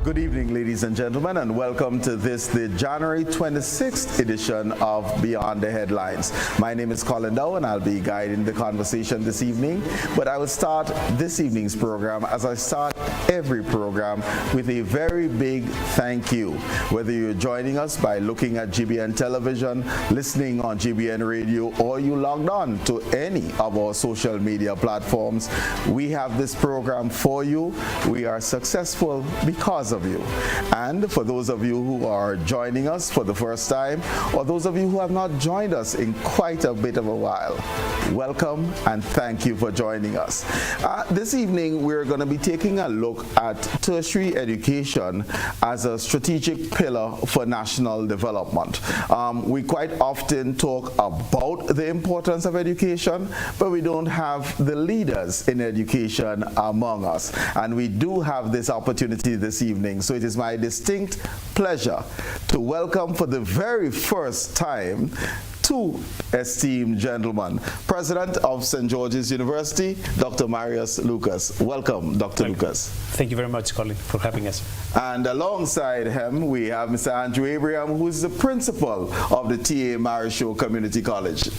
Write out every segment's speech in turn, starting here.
Good evening, ladies and gentlemen, and welcome to the January 26th edition of Beyond the Headlines. My name is Colin Dowe, and I'll be guiding the conversation this evening. But I will start this evening's program, as I start every program, with a very big thank you. Whether you're joining us by looking at GBN television, listening on GBN radio, or you logged on to any of our social media platforms, we have this program for you. We are successful because of you. And for those of you who are joining us for the first time, or those of you who have not joined us in quite a bit of a while, welcome and thank you for joining us. This evening we're going to be taking a look at tertiary education as a strategic pillar for national development. We quite often talk about the importance of education, but we don't have the leaders in education among us. And we do have this opportunity this evening. So it is my distinct pleasure to welcome for the very first time two esteemed gentlemen. President of St. George's University, Dr. Marius Lucas. Welcome, Dr. Lucas. Thank you very much, Colin, for having us. And alongside him, we have Mr. Andrew Abraham, who is the principal of the T.A. Marisho Community College.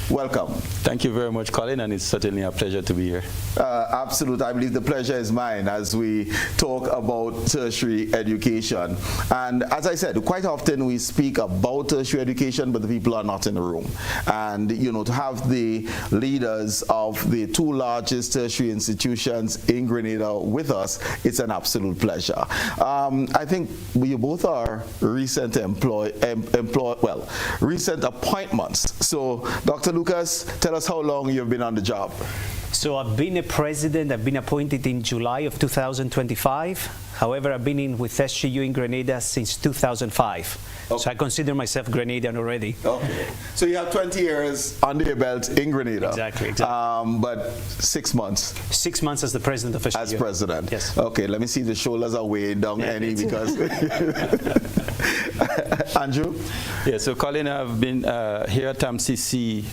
Welcome. Thank you very much, Colin, and it's certainly a pleasure to be here. Absolutely. I believe the pleasure is mine as we talk about tertiary education. And as I said, quite often we speak about tertiary education, but the people are not in the room. And, you know, to have the leaders of the two largest tertiary institutions in Grenada with us, it's an absolute pleasure. I think you both are recent recent appointments. So, Dr. Lucas, tell us how long you've been on the job. So I've been a president. I've been appointed in July of 2025. However, I've been with SGU in Grenada since 2005. Okay. So I consider myself Grenadian already. Okay. So you have 20 years under your belt in Grenada. Exactly. But 6 months. 6 months as the president of SGU. As president. Yes. Okay, let me see if the shoulders are weighing down any because... Andrew? Yeah, so Colin, I've been here at TAMCC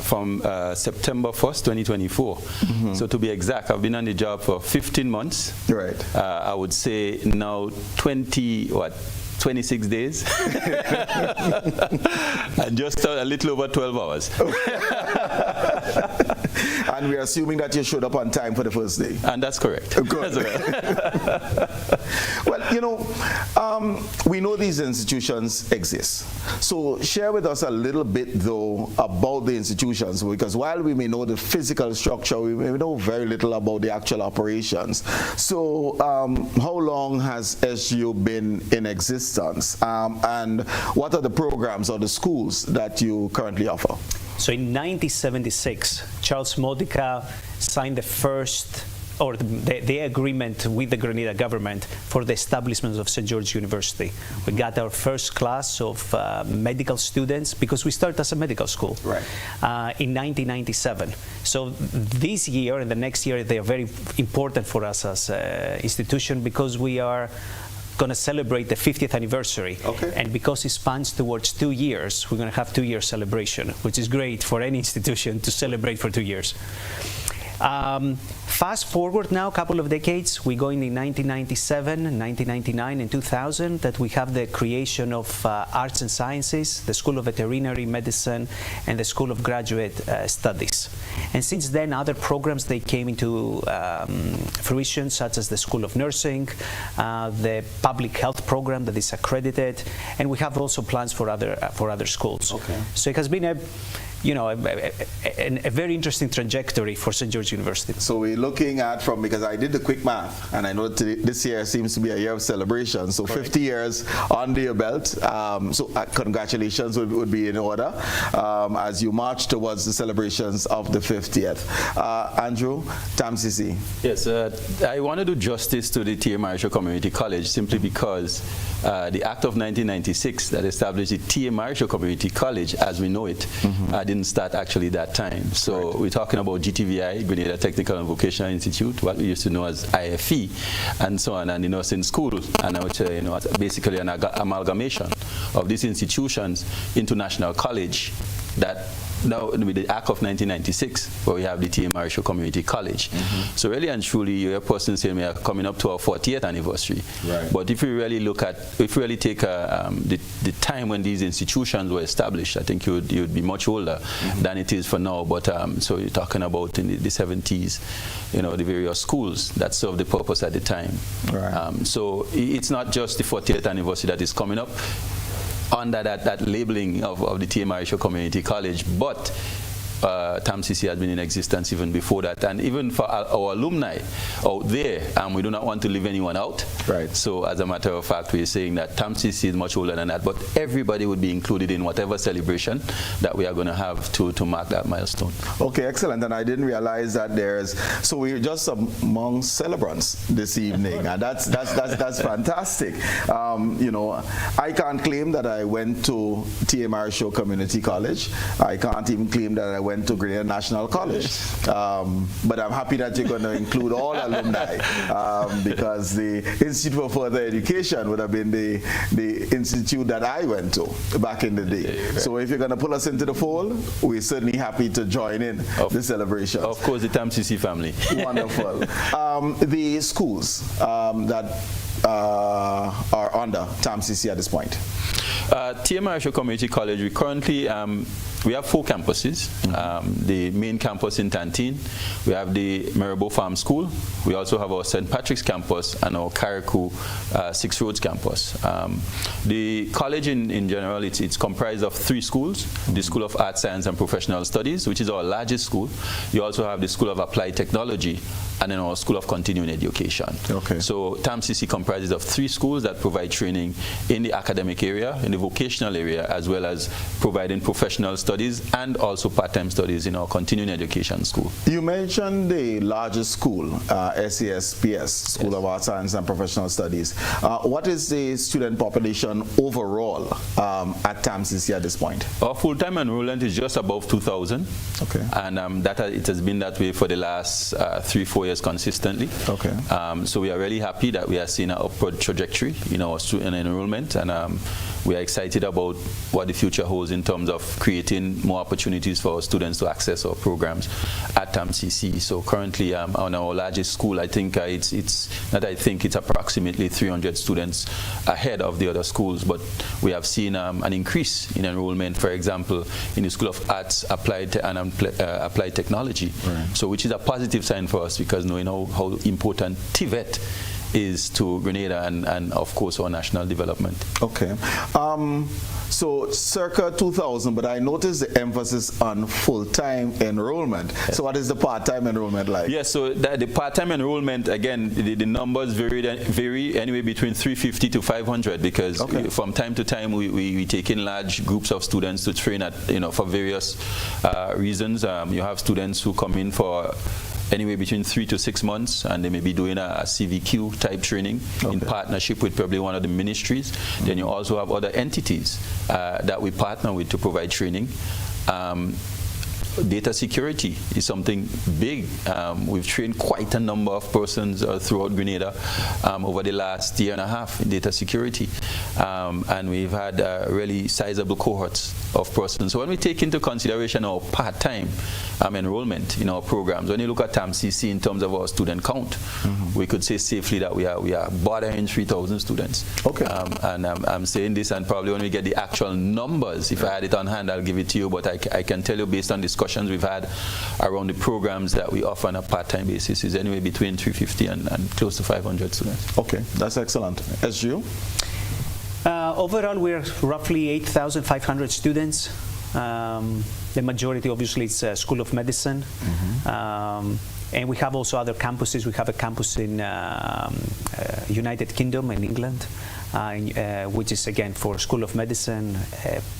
from September 1st, 2024. Mm-hmm. So to be exact, I've been on the job for 15 months. Right. I would say now 26 days and just a little over 12 hours. And we're assuming that you showed up on time for the first day. And that's correct. Good. Well, you know, we know these institutions exist. So share with us a little bit, though, about the institutions, because while we may know the physical structure, we may know very little about the actual operations. So how long has SGU been in existence? And what are the programs or the schools that you currently offer? So in 1976, Charles Modica signed the first, or the agreement with the Grenada government for the establishment of St. George's University. We got our first class of medical students, because we started as a medical school, right, in 1997. So this year and the next year, they are very important for us as an institution, because we are going to celebrate the 50th anniversary. Okay. And because it spans towards 2 years, we're going to have 2-year celebration, which is great for any institution to celebrate for 2 years. Fast forward now a couple of decades, we go in 1997, 1999, and 2000 that we have the creation of Arts and Sciences, the School of Veterinary Medicine, and the School of Graduate Studies. And since then, other programs, they came into fruition, such as the School of Nursing, the Public Health program that is accredited, and we have also plans for other schools. Okay. So it has been a very interesting trajectory for St. George's University. So we're looking at because I did the quick math, and I know that this year seems to be a year of celebration. So correct. 50 years under your belt. So congratulations would be in order as you march towards the celebrations of the 50th. Andrew, TAMCC. Yes, I want to do justice to the T.A. Marisho Community College simply because the Act of 1996 that established the T.A. Marisho Community College, as we know it, didn't start actually that time. So right. We're talking about GTVI, Grenada Technical and Vocational Institute, what we used to know as IFE, and so on, and the nursing school, and I would say, basically an amalgamation of these institutions into National College that now with the Act of 1996, where we have the T.A. Marshall Community College. So really and truly, you're a person saying we are coming up to our 40th anniversary. Right. But if we really look at, if we really take the time when these institutions were established, I think you'd be much older than it is for now. But so you're talking about in the 70s, you know, the various schools that served the purpose at the time. Right. So it's not just the 40th anniversary that is coming up under that labeling of the T.A. Marshall Community College, but TAMCC has been in existence even before that, and even for our alumni out there, we do not want to leave anyone out. Right. So as a matter of fact, we're saying that TAMCC is much older than that, but everybody would be included in whatever celebration that we are going to have to mark that milestone. Okay, excellent. And I didn't realize that so we're just among celebrants this evening, and that's fantastic. You know, I can't claim that I went to T.A. Marshall Community College. I can't even claim that I went to Grenada National College. But I'm happy that you're going to include all alumni, because the Institute for Further Education would have been the institute that I went to back in the day. Right. So if you're going to pull us into the fold, we're certainly happy to join in the celebration. Of course, the TAMCC family. Wonderful. The schools that are under TAMCC at this point? T.A. Marshall Community College, we currently we have 4 campuses. The main campus in Tantine, we have the Maribo Farm School, we also have our St. Patrick's campus and our Carriacou 6 Roads campus. The college in general, it's comprised of 3 schools: the School of Arts, Science and Professional Studies, which is our largest school. You also have the School of Applied Technology, and then our School of Continuing Education. Okay. So TAMCC comprises of 3 schools that provide training in the academic area, in the vocational area, as well as providing professional studies and also part-time studies in our continuing education school. You mentioned the largest school, SASPS, School of Arts, Science and Professional Studies. What is the student population overall at TAMCC at this point? Our full-time enrollment is just above 2,000. Okay. And it has been that way for the last 3-4 years consistently. Okay. So we are really happy that we are seeing an upward trajectory in our student enrollment, and we are excited about what the future holds in terms of creating more opportunities for our students to access our programs at TAMCC. So currently on our largest school, I think it's approximately 300 students ahead of the other schools, but we have seen an increase in enrollment, for example, in the School of Arts, Applied Technology. Right. So which is a positive sign for us, because knowing how important TVET is to Grenada and of course our national development. Okay. So circa 2,000, but I noticed the emphasis on full-time enrollment. Yes. So what is the part-time enrollment like? Yes, so the part-time enrollment, again, the numbers vary anywhere between 350 to 500, because from time to time we take in large groups of students to train at, for various reasons. You have students who come in for anywhere between 3 to 6 months, and they may be doing a CVQ type training in partnership with probably one of the ministries. Then you also have other entities that we partner with to provide training. Data security is something big. We've trained quite a number of persons throughout Grenada over the last year and a half in data security, and we've had really sizable cohorts of persons. So when we take into consideration our part-time enrollment in our programs, when you look at TAMCC in terms of our student count, we could say safely that we are bordering 3,000 students. Okay. And I'm saying this, and probably when we get the actual numbers, if I had it on hand, I'll give it to you, but I can tell you based on discussions we've had around the programs that we offer on a part-time basis is anywhere between 350 and close to 500 students. Okay, that's excellent. SGU? Overall, we're roughly 8,500 students. The majority, obviously, is School of Medicine. And we have also other campuses. We have a campus in United Kingdom in England, which is again for School of Medicine,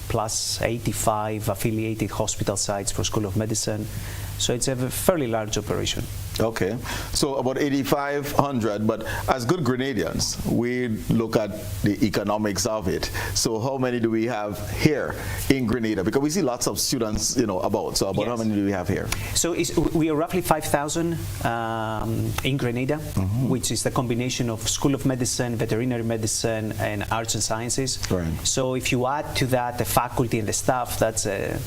plus 85 affiliated hospital sites for School of Medicine. So it's a fairly large operation. Okay, so about 8,500, but as good Grenadians, we look at the economics of it. So how many do we have here in Grenada? Because we see lots of students, about. So about how many do we have here? So we are roughly 5,000 in Grenada, which is the combination of School of Medicine, Veterinary Medicine, and Arts and Sciences. Right. So if you add to that the faculty and the staff, that's a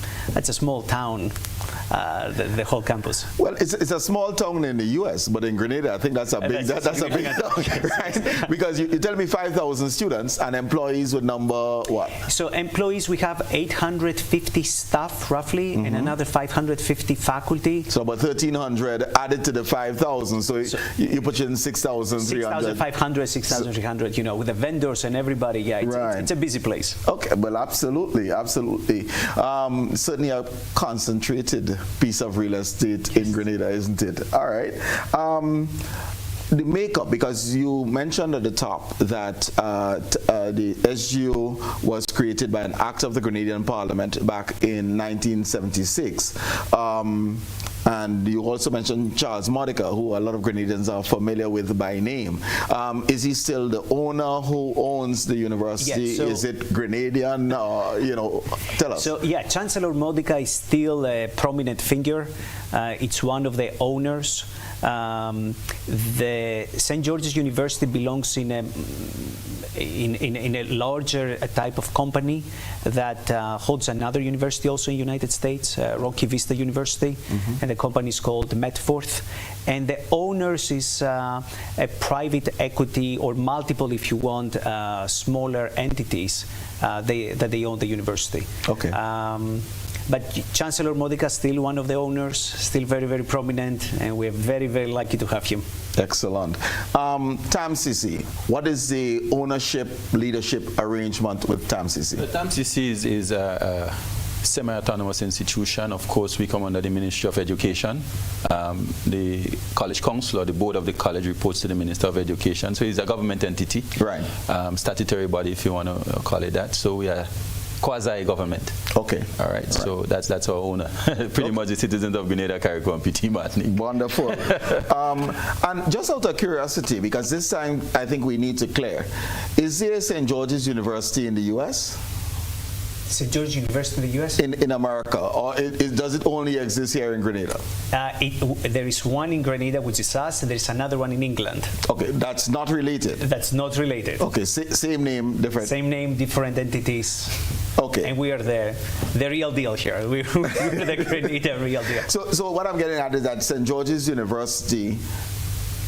small town. The whole campus. Well, it's a small town in the U.S., but in Grenada, I think that's a big town, right? Because you tell me 5,000 students and employees would number what? So employees, we have 850 staff roughly, and another 550 faculty. So about 1,300 added to the 5,000. So you put in 6,300. 6,500, 6,300. With the vendors and everybody. Yeah, it's a busy place. Okay, well, absolutely. Certainly a concentrated piece of real estate in Grenada, isn't it? All right. The makeup, because you mentioned at the top that the SGO was created by an act of the Grenadian Parliament back in 1976. And you also mentioned Charles Modica, who a lot of Grenadians are familiar with by name. Is he still the owner? Who owns the university? Yeah, is it Grenadian? Tell us. So yeah, Chancellor Modica is still a prominent figure. It's one of the owners. The St. George's University belongs in a larger type of company that holds another university also in the United States, Rocky Vista University, and the company is called Medforth. And the owners is a private equity or multiple, if you want, smaller entities that they own the university. Okay. But Chancellor Modica is still one of the owners, still very, very prominent, and we're very, very lucky to have him. Excellent. TAMCC, what is the ownership, leadership arrangement with TAMCC? The TAMCC is a semi-autonomous institution. Of course, we come under the Ministry of Education. The College Council, or the board of the college, reports to the Minister of Education. So it's a government entity. Right. Statutory body, if you want to call it that. So we are quasi-government. Okay. All right. So that's our owner. Pretty much the citizens of Grenada, Carriacou, PT Martinique. Wonderful. And just out of curiosity, because this time I think we need to clear, is there St. George's University in the U.S.? St. George's University in the U.S.? In America, or does it only exist here in Grenada? There is one in Grenada, which is us, and there is another one in England. Okay, that's not related? That's not related. Okay, same name, different? Same name, different entities. Okay. And we are the real deal here. We're the Grenada real deal. So what I'm getting at is that St. George's University,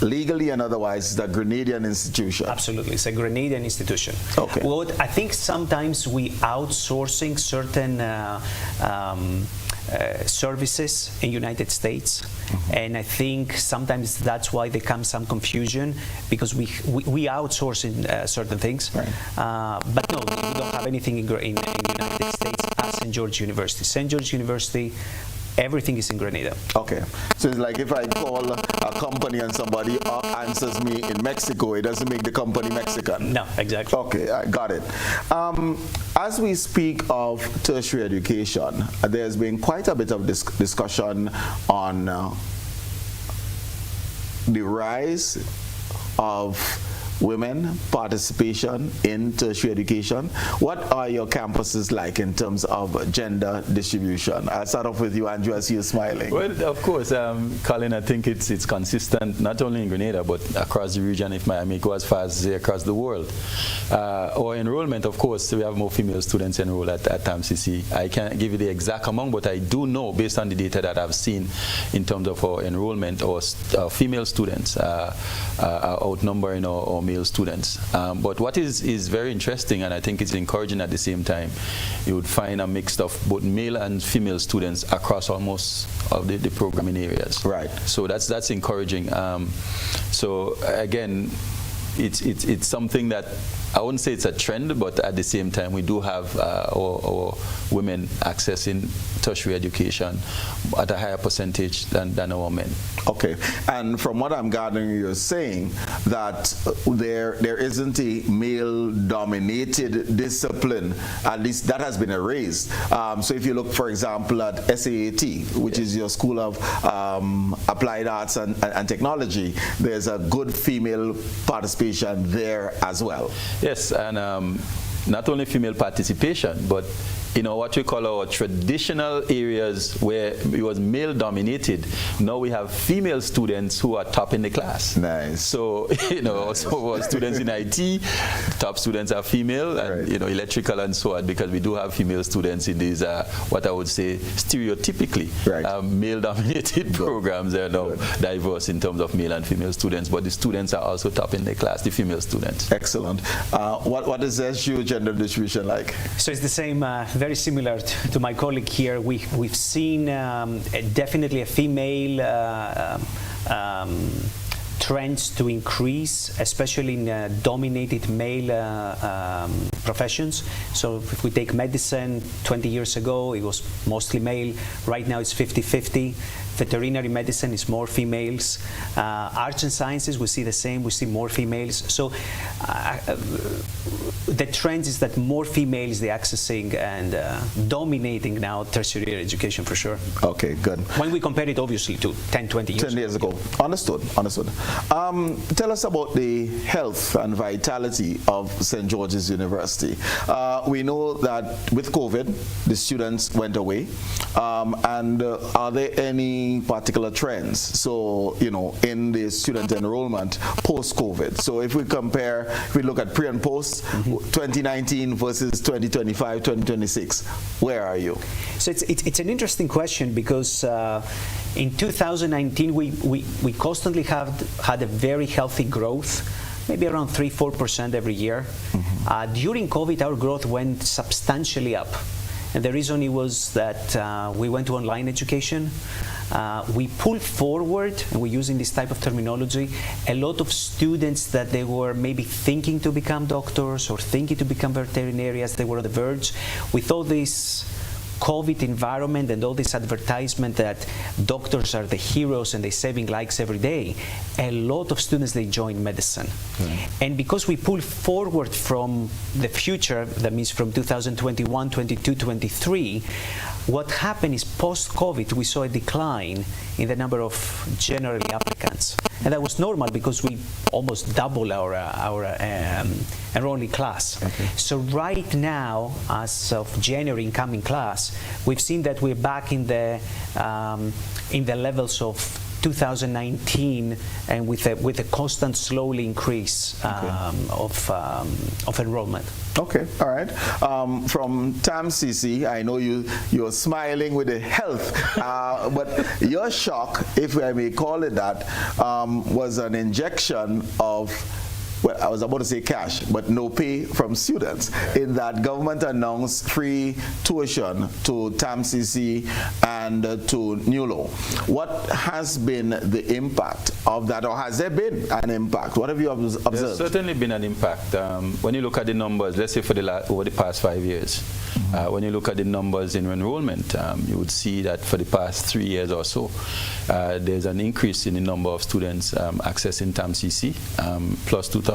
legally and otherwise, is a Grenadian institution. Absolutely, it's a Grenadian institution. Okay. Well, I think sometimes we outsourcing certain services in United States, and I think sometimes that's why there comes some confusion, because we outsource in certain things. Right. But no, we don't have anything in the United States at St. George University. St. George University, everything is in Grenada. Okay. So it's like if I call a company and somebody answers me in Mexico, it doesn't make the company Mexican. No, exactly. Okay, I got it. As we speak of tertiary education, there's been quite a bit of discussion on the rise of women participation in tertiary education. What are your campuses like in terms of gender distribution? I'll start off with you, Andrew. I see you smiling. Well, of course, Colin, I think it's consistent, not only in Grenada, but across the region, if I may go as far as across the world. Our enrollment, of course, we have more female students enrolled at TAMCC. I can't give you the exact amount, but I do know, based on the data that I've seen in terms of our enrollment, our female students are outnumbering our male students. But what is very interesting, and I think it's encouraging at the same time, you would find a mix of both male and female students across almost all the programming areas. Right. So that's encouraging. So again, it's something that I wouldn't say it's a trend, but at the same time, we do have our women accessing tertiary education at a higher percentage than our men. Okay, and from what I'm gathering, you're saying that there isn't a male-dominated discipline, at least that has been erased. So if you look, for example, at SAAT, which is your School of Applied Arts and Technology, there's a good female participation there as well. Yes, and not only female participation, but what we call our traditional areas where it was male dominated, now we have female students who are top in the class. Nice. So, so our students in IT, top students are female, and right. Electrical and so on, because we do have female students in these, what I would say, stereotypically right. male dominated programs. They are now diverse in terms of male and female students, but the students are also top in the class, the female students. Excellent. What is SU gender distribution like? So it's the same, very similar to my colleague here. We've seen definitely a female trends to increase, especially in dominated male professions. So if we take medicine, 20 years ago, it was mostly male. Right now it's 50-50. Veterinary medicine is more females. Arts and sciences, we see the same. We see more females. So the trend is that more females they're accessing and dominating now tertiary education for sure. Okay, good. When we compare it obviously to 10, 20 years 10 years ago. Understood. Tell us about the health and vitality of St. George's University. We know that with COVID, the students went away. And are there any particular trends, so in the student enrollment post-COVID? So if we compare, if we look at pre and post, 2019 versus 2025, 2026, where are you? So it's an interesting question, because in 2019 we constantly had a very healthy growth, maybe around 3-4% every year. During COVID, our growth went substantially up. And the reason it was that we went to online education. We pulled forward, and we're using this type of terminology, a lot of students that they were maybe thinking to become doctors or thinking to become veterinarians. They were on the verge. With all this COVID environment and all this advertisement that doctors are the heroes and they're saving lives every day, a lot of students, they joined medicine. And because we pull forward from the future, that means from 2021, 22, 23, what happened is post-COVID we saw a decline in the number of general applicants. And that was normal because we almost doubled our enrollee class. Okay. So right now, as of January incoming class, we've seen that we're back in the levels of 2019, and with a constant slowly increase of enrollment. Okay, all right. From TAMCC, I know you're smiling with the health, but your shock, if I may call it that, was an injection of, well, I was about to say cash, but no pay from students, in that government announced free tuition to TAMCC and to NULO. What has been the impact of that, or has there been an impact? What have you observed? There's certainly been an impact. When you look at the numbers, let's say for over the past 5 years, when you look at the numbers in enrollment, you would see that for the past 3 years or so, there's an increase in the number of students accessing TAMCC, plus 2,000.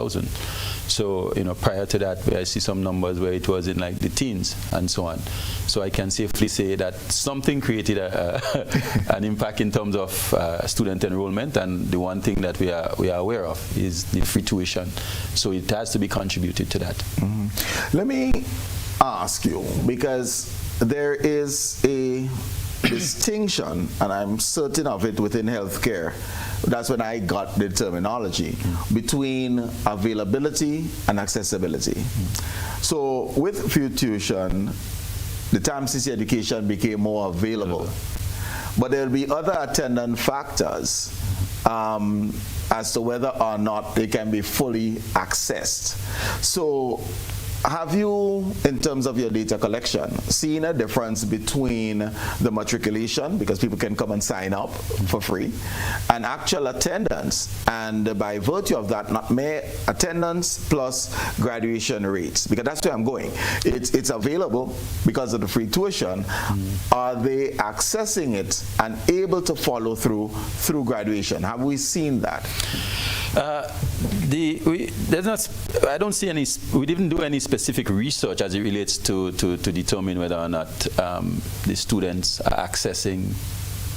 So, prior to that, I see some numbers where it was in like the teens and so on. So I can safely say that something created an impact in terms of student enrollment, and the one thing that we are aware of is the free tuition. So it has to be contributed to that. Let me ask you, because there is a distinction, and I'm certain of it within healthcare, that's when I got the terminology, between availability and accessibility. So with free tuition, the TAMCC education became more available. But there'll be other attendant factors as to whether or not they can be fully accessed. So have you, in terms of your data collection, seen a difference between the matriculation, because people can come and sign up for free, and actual attendance, and by virtue of that, not mere attendance plus graduation rates? Because that's where I'm going. It's available because of the free tuition. Are they accessing it and able to follow through graduation? Have we seen that? I don't see any. We didn't do any specific research as it relates to determine whether or not the students are accessing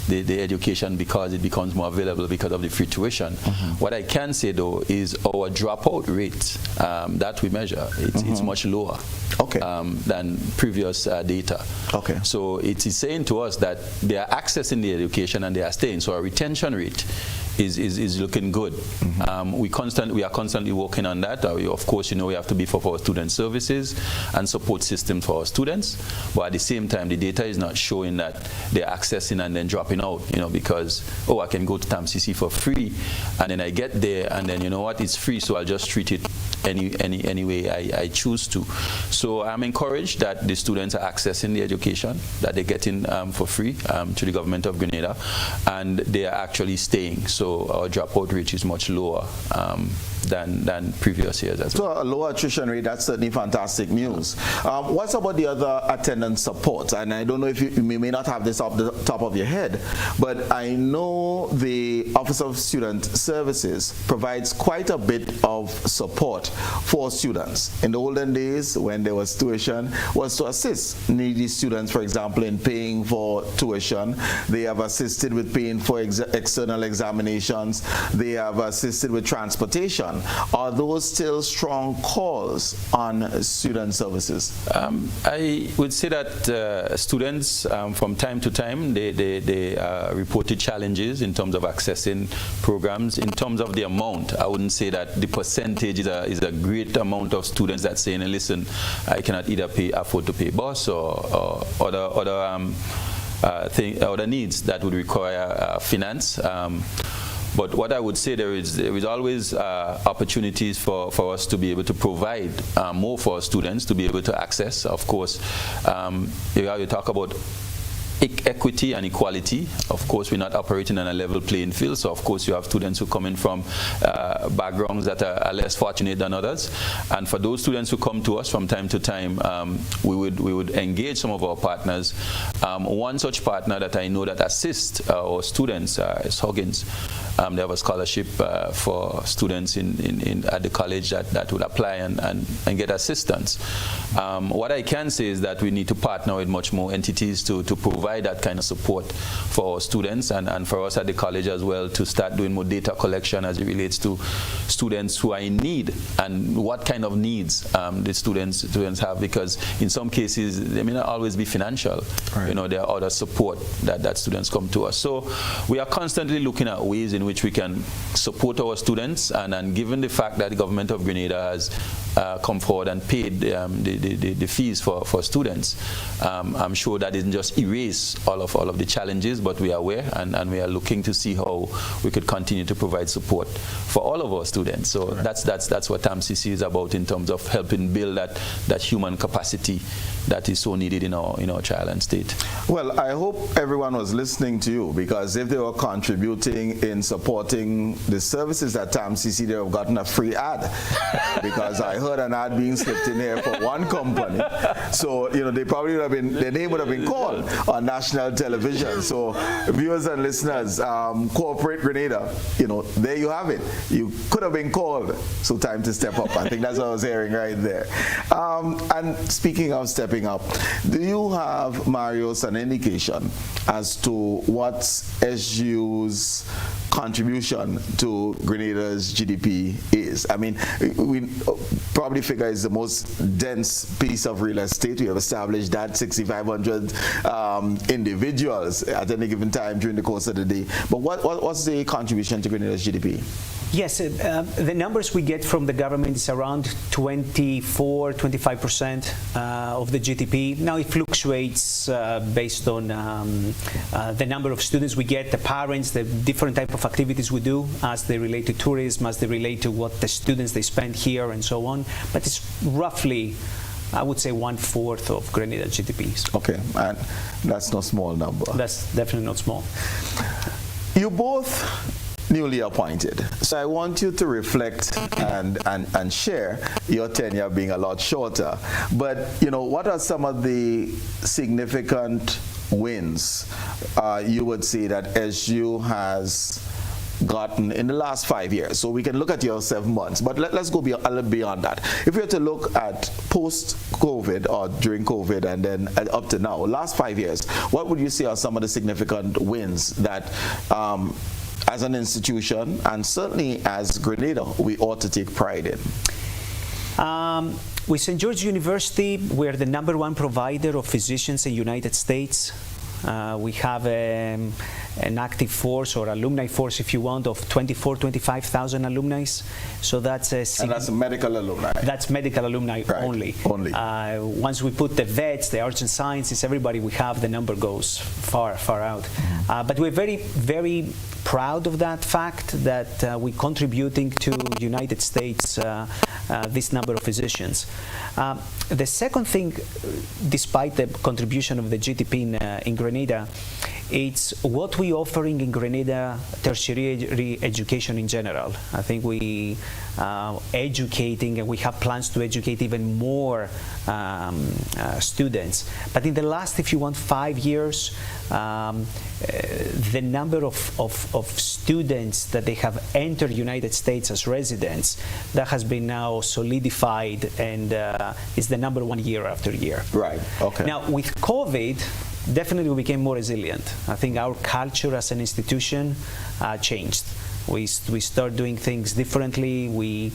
the education because it becomes more available because of the free tuition. What I can say though is our dropout rate that we measure, it's much lower than previous data. So it is saying to us that they are accessing the education and they are staying. So our retention rate is looking good. We are constantly working on that. Of course, we have to beef up our student services and support system for our students, but at the same time, the data is not showing that they're accessing and then dropping out, because, I can go to TAMCC for free, and then I get there, and then, it's free, so I'll just treat it any way I choose to. So I'm encouraged that the students are accessing the education that they're getting for free to the government of Grenada, and they are actually staying. So our dropout rate is much lower than previous years as well. So a lower attrition rate, that's certainly fantastic news. What's about the other attendance support? And I don't know if you may not have this off the top of your head, but I know the Office of Student Services provides quite a bit of support for students. In the olden days, when there was tuition, was to assist needy students, for example, in paying for tuition. They have assisted with paying for external examinations. They have assisted with transportation. Are those still strong calls on student services? I would say that students, from time to time, they reported challenges in terms of accessing programs. In terms of the amount, I wouldn't say that the percentage is a great amount of students that's saying, listen, I cannot either afford to pay bus or other needs that would require finance. But what I would say, there is always opportunities for us to be able to provide more for our students to be able to access. Of course, you talk about equity and equality. Of course, we're not operating on a level playing field, so of course you have students who come in from backgrounds that are less fortunate than others, and for those students who come to us from time to time, we would engage some of our partners. One such partner that I know that assists our students is Huggins. They have a scholarship for students at the college that would apply and get assistance. What I can say is that we need to partner with much more entities to provide that kind of support for our students and for us at the college as well, to start doing more data collection as it relates to students who are in need and what kind of needs the students have, because in some cases they may not always be financial. There are other support that students come to us. So we are constantly looking at ways in which we can support our students, and given the fact that the government of Grenada has come forward and paid the fees for students, I'm sure that didn't just erase all of the challenges, but we are aware and we are looking to see how we could continue to provide support for all of our students. So that's what TAMCC is about in terms of helping build that human capacity that is so needed in our child and state. Well, I hope everyone was listening to you, because if they were contributing in supporting the services at TAMCC, they have gotten a free ad. Because I heard an ad being slipped in here for one company. So, they probably would have been, their name would have been called on national television. So, viewers and listeners, Corporate Grenada, there you have it. You could have been called. So, time to step up. I think that's what I was hearing right there. And speaking of stepping up, do you have, Marius, an indication as to what's SGU's contribution to Grenada's GDP is? I mean, we probably figure it's the most dense piece of real estate. We have established that 6,500 individuals at any given time during the course of the day. But what's the contribution to Grenada's GDP? Yes, the numbers we get from the government is around 24-25% of the GDP. Now it fluctuates based on the number of students we get, the parents, the different type of activities we do as they relate to tourism, as they relate to what the students they spend here and so on. But it's roughly, I would say, 1/4 of Grenada GDP. Okay, and that's no small number. That's definitely not small. You both newly appointed, so I want you to reflect and share your tenure being a lot shorter. But what are some of the significant wins you would say that SU has gotten in the last 5 years? So we can look at your 7 months, but let's go a little beyond that. If we were to look at post-COVID or during COVID and then up to now, last 5 years, what would you say are some of the significant wins that as an institution and certainly as Grenada we ought to take pride in? With St. George University, we're the #1 provider of physicians in the United States. We have an active force or alumni force, if you want, of 25,000 alumni. So that's and that's medical alumni. That's medical alumni, right. only. Once we put the vets, the arts and sciences, everybody we have, the number goes far out. But we're very, very proud of that fact that we're contributing to the United States this number of physicians. The second thing, despite the contribution of the GDP in Grenada, it's what we're offering in Grenada tertiary education in general. I think we educating, and we have plans to educate even more students. But in the last, if you want, 5 years, the number of students that they have entered the United States as residents, that has been now solidified and is the #1 year after year. Right, okay. Now with COVID, definitely we became more resilient. I think our culture as an institution changed. We start doing things differently. We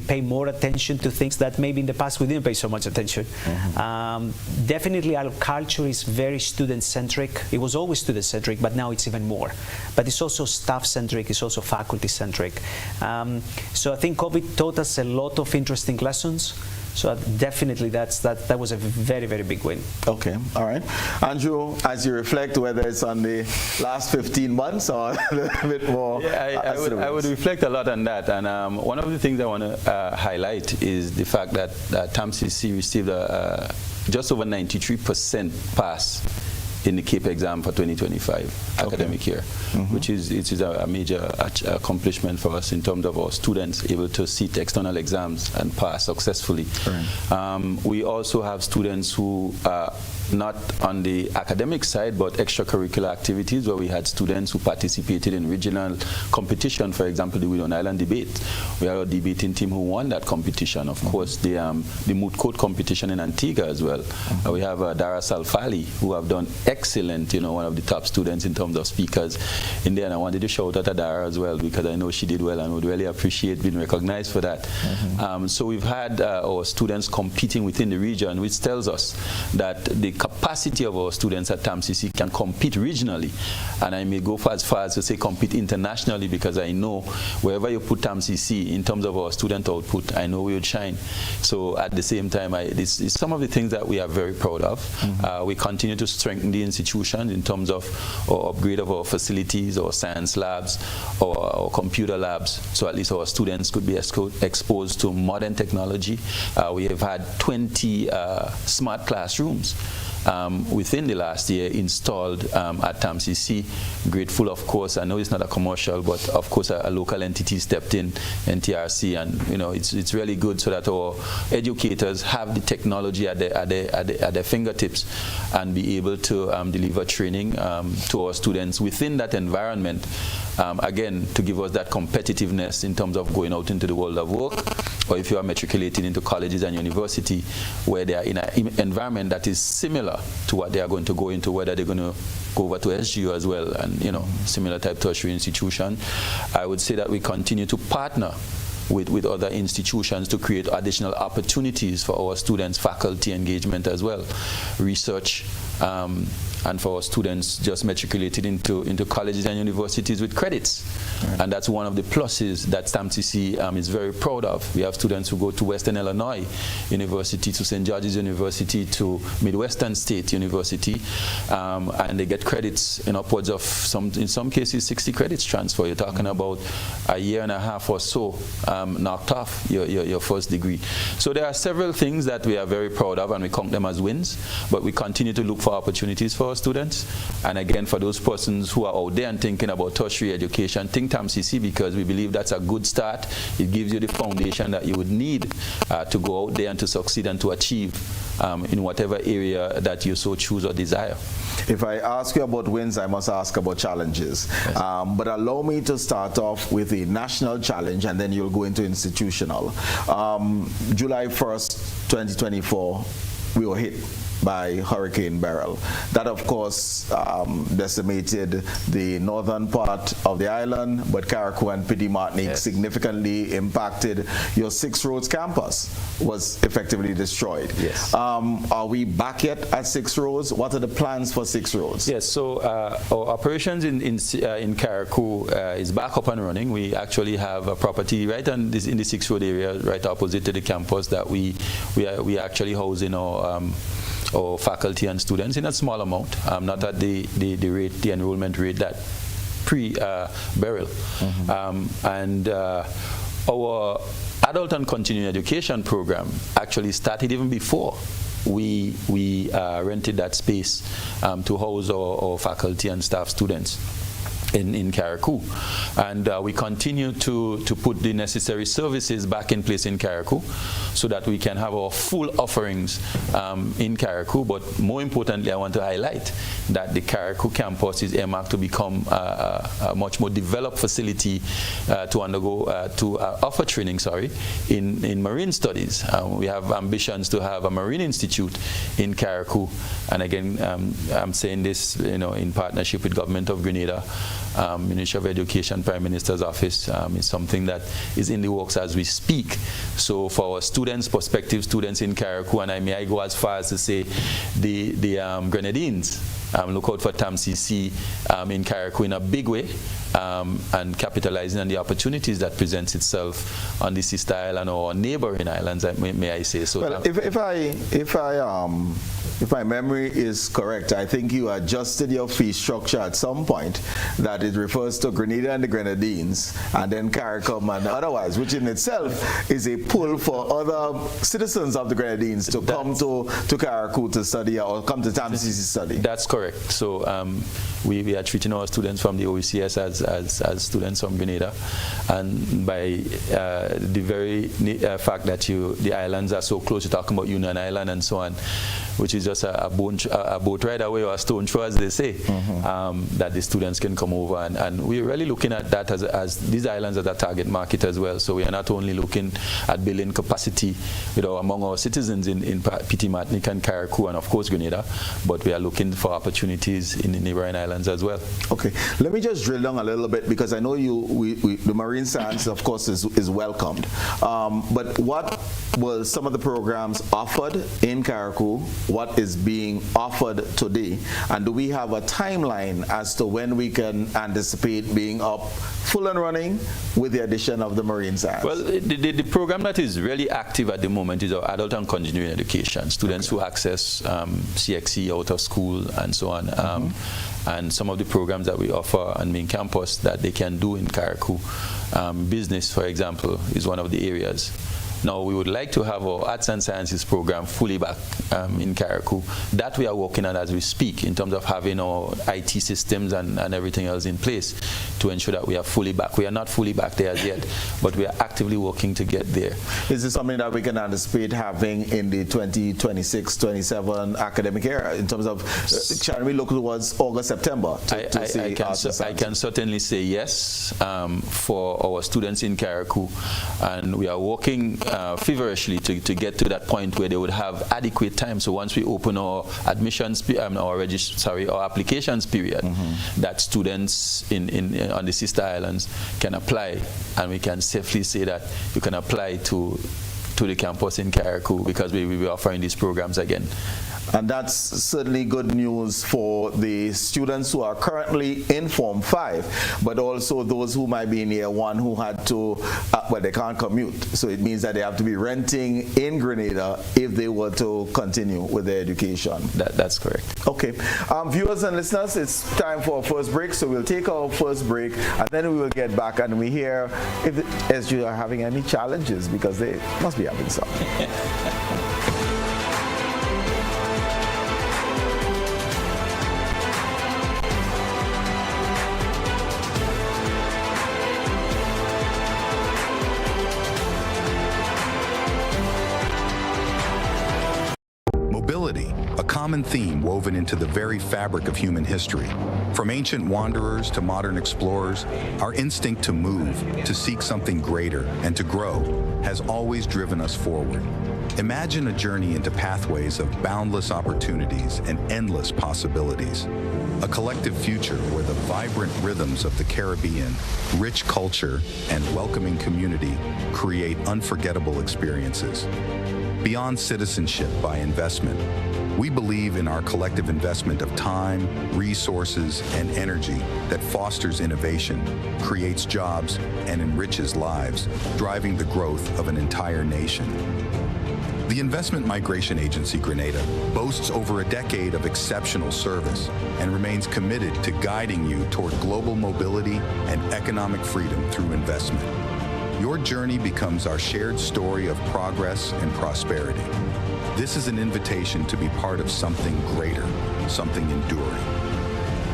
pay more attention to things that maybe in the past we didn't pay so much attention. Definitely our culture is very student-centric. It was always student-centric, but now it's even more. But it's also staff-centric, it's also faculty-centric. So I think COVID taught us a lot of interesting lessons. So definitely that was a very, very big win. Okay, all right. Andrew, as you reflect, whether it's on the last 15 months or a little bit more. Yeah, I would reflect a lot on that. And one of the things I want to highlight is the fact that TAMCC received just over 93% pass in the CAPE exam for 2025 academic year, which is a major accomplishment for us in terms of our students able to sit external exams and pass successfully. Right. We also have students who are not on the academic side, but extracurricular activities, where we had students who participated in regional competition. For example, the William Island debate. We had a debating team who won that competition. Of course, the moot court competition in Antigua as well. We have Dara Salfali, who have done excellent, one of the top students in terms of speakers in there. And I wanted to shout out to Dara as well, because I know she did well and would really appreciate being recognized for that. So we've had our students competing within the region, which tells us that the capacity of our students at TAMCC can compete regionally, and I may go as far as to say compete internationally, because I know wherever you put TAMCC in terms of our student output, I know we would shine. So at the same time, it's some of the things that we are very proud of. We continue to strengthen the institution in terms of our upgrade of our facilities, our science labs, our computer labs, so at least our students could be exposed to modern technology. We have had 20 smart classrooms within the last year installed at TAMCC. Grateful, of course. I know it's not a commercial, but of course a local entity stepped in, NTRC, and it's really good so that our educators have the technology at their fingertips and be able to deliver training to our students within that environment. Again, to give us that competitiveness in terms of going out into the world of work, or if you are matriculating into colleges and university where they are in an environment that is similar to what they are going to go into, whether they're going to go over to SGU as well, and similar type tertiary institution. I would say that we continue to partner with other institutions to create additional opportunities for our students, faculty engagement as well, research, and for our students just matriculated into colleges and universities with credits. Right. And that's one of the pluses that STAMCC is very proud of. We have students who go to Western Illinois University, to St. George's University, to Midwestern State University, and they get credits in upwards of, in some cases, 60 credits transfer. You're talking about a year and a half or so knocked off your first degree. So there are several things that we are very proud of, and we count them as wins, but we continue to look for opportunities for our students. And again, for those persons who are out there and thinking about tertiary education, think TAMCC, because we believe that's a good start. It gives you the foundation that you would need to go out there and to succeed and to achieve in whatever area that you so choose or desire. If I ask you about wins, I must ask about challenges. Yes. But allow me to start off with the national challenge, and then you'll go into institutional. July 1st, 2024, we were hit by Hurricane Beryl. That, of course, decimated the northern part of the island, but Carriacou and Petit Martinique yes. significantly impacted. Your Six Roads campus was effectively destroyed. Yes. Are we back yet at Six Roads? What are the plans for Six Roads? Yes, so our operations in Carriacou is back up and running. We actually have a property right in the Six Road area, right opposite to the campus, that we actually house in our faculty and students in a small amount, not at the rate, the enrollment rate that pre-Beryl. Mm-hmm. And our adult and continuing education program actually started even before we rented that space to house our faculty and staff students in Carriacou. And we continue to put the necessary services back in place in Carriacou so that we can have our full offerings in Carriacou. But more importantly, I want to highlight that the Carriacou campus is earmarked to become a much more developed facility to offer training, in marine studies. We have ambitions to have a marine institute in Carriacou. And again, I'm saying this, in partnership with Government of Grenada, Ministry of Education, Prime Minister's Office, is something that is in the works as we speak. So for our students, prospective students in Carriacou, and I go as far as to say the Grenadines, look out for TAMCC in Carriacou in a big way, and capitalizing on the opportunities that presents itself on the sister island or neighboring islands, may I say so. Well, if my memory is correct, I think you adjusted your fee structure at some point that it refers to Grenada and the Grenadines, and then CARICOM and otherwise, which in itself is a pull for other citizens of the Grenadines to come to Carriacou to study or come to TAMCC to study. That's correct. So we are treating our students from the OECS as students from Grenada, and by the very fact that the islands are so close, you're talking about Union Island and so on, which is just a boat ride away or a stone throw, as they say, mm-hmm. That the students can come over. And we're really looking at that as these islands as a target market as well. So we are not only looking at building capacity among our citizens in Petit Martinique and Carriacou and, of course, Grenada, but we are looking for opportunities in the neighboring islands as well. Okay. Let me just drill down a little bit, because I know the marine science, of course, is welcomed. But what were some of the programs offered in Carriacou? What is being offered today? And do we have a timeline as to when we can anticipate being up full and running with the addition of the marine science? Well, the program that is really active at the moment is our adult and continuing education. Students who access CXE out of school and so on. And some of the programs that we offer on main campus that they can do in Carriacou. Business, for example, is one of the areas. Now, we would like to have our Arts and Sciences program fully back in Carriacou. That we are working on as we speak, in terms of having our IT systems and everything else in place to ensure that we are fully back. We are not fully back there as yet, but we are actively working to get there. Is this something that we can anticipate having in the 2026-27 academic year, in terms of, shall we look towards August, September to see I can certainly say yes for our students in Carriacou, and we are working feverishly to get to that point where they would have adequate time. So once we open our admissions, our applications period, mm-hmm. that students on the sister islands can apply, and we can safely say that you can apply to the campus in Carriacou, because we will be offering these programs again. And that's certainly good news for the students who are currently in Form 5, but also those who might be in Year 1 who had to, well, they can't commute. So it means that they have to be renting in Grenada if they were to continue with their education. That's correct. Okay. Viewers and listeners, it's time for our first break. So we'll take our first break and then we will get back and we hear if the SG are having any challenges, because they must be having some. Mobility, a common theme woven into the very fabric of human history. From ancient wanderers to modern explorers, our instinct to move, to seek something greater, and to grow has always driven us forward. Imagine a journey into pathways of boundless opportunities and endless possibilities. A collective future where the vibrant rhythms of the Caribbean, rich culture, and welcoming community create unforgettable experiences. Beyond citizenship by investment, we believe in our collective investment of time, resources, and energy that fosters innovation, creates jobs, and enriches lives, driving the growth of an entire nation. The Investment Migration Agency Grenada boasts over a decade of exceptional service and remains committed to guiding you toward global mobility and economic freedom through investment. Your journey becomes our shared story of progress and prosperity. This is an invitation to be part of something greater, something enduring.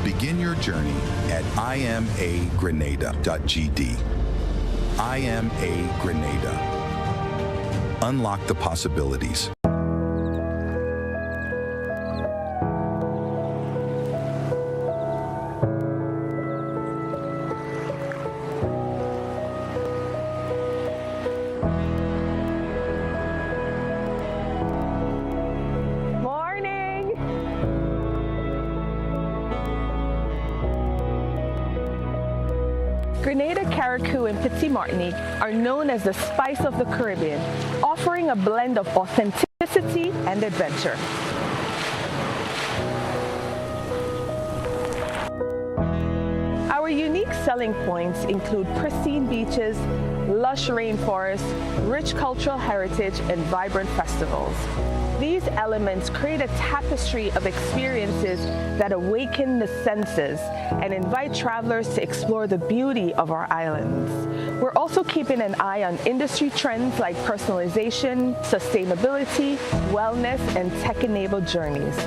Begin your journey at imagrenada.gd. IMA Grenada. Unlock the possibilities. Grenada, Carriacou, and Petit Martinique are known as the spice of the Caribbean, offering a blend of authenticity and adventure. Our unique selling points include pristine beaches, lush rainforests, rich cultural heritage, and vibrant festivals. These elements create a tapestry of experiences that awaken the senses and invite travelers to explore the beauty of our islands. We're also keeping an eye on industry trends like personalization, sustainability, wellness, and tech-enabled journeys.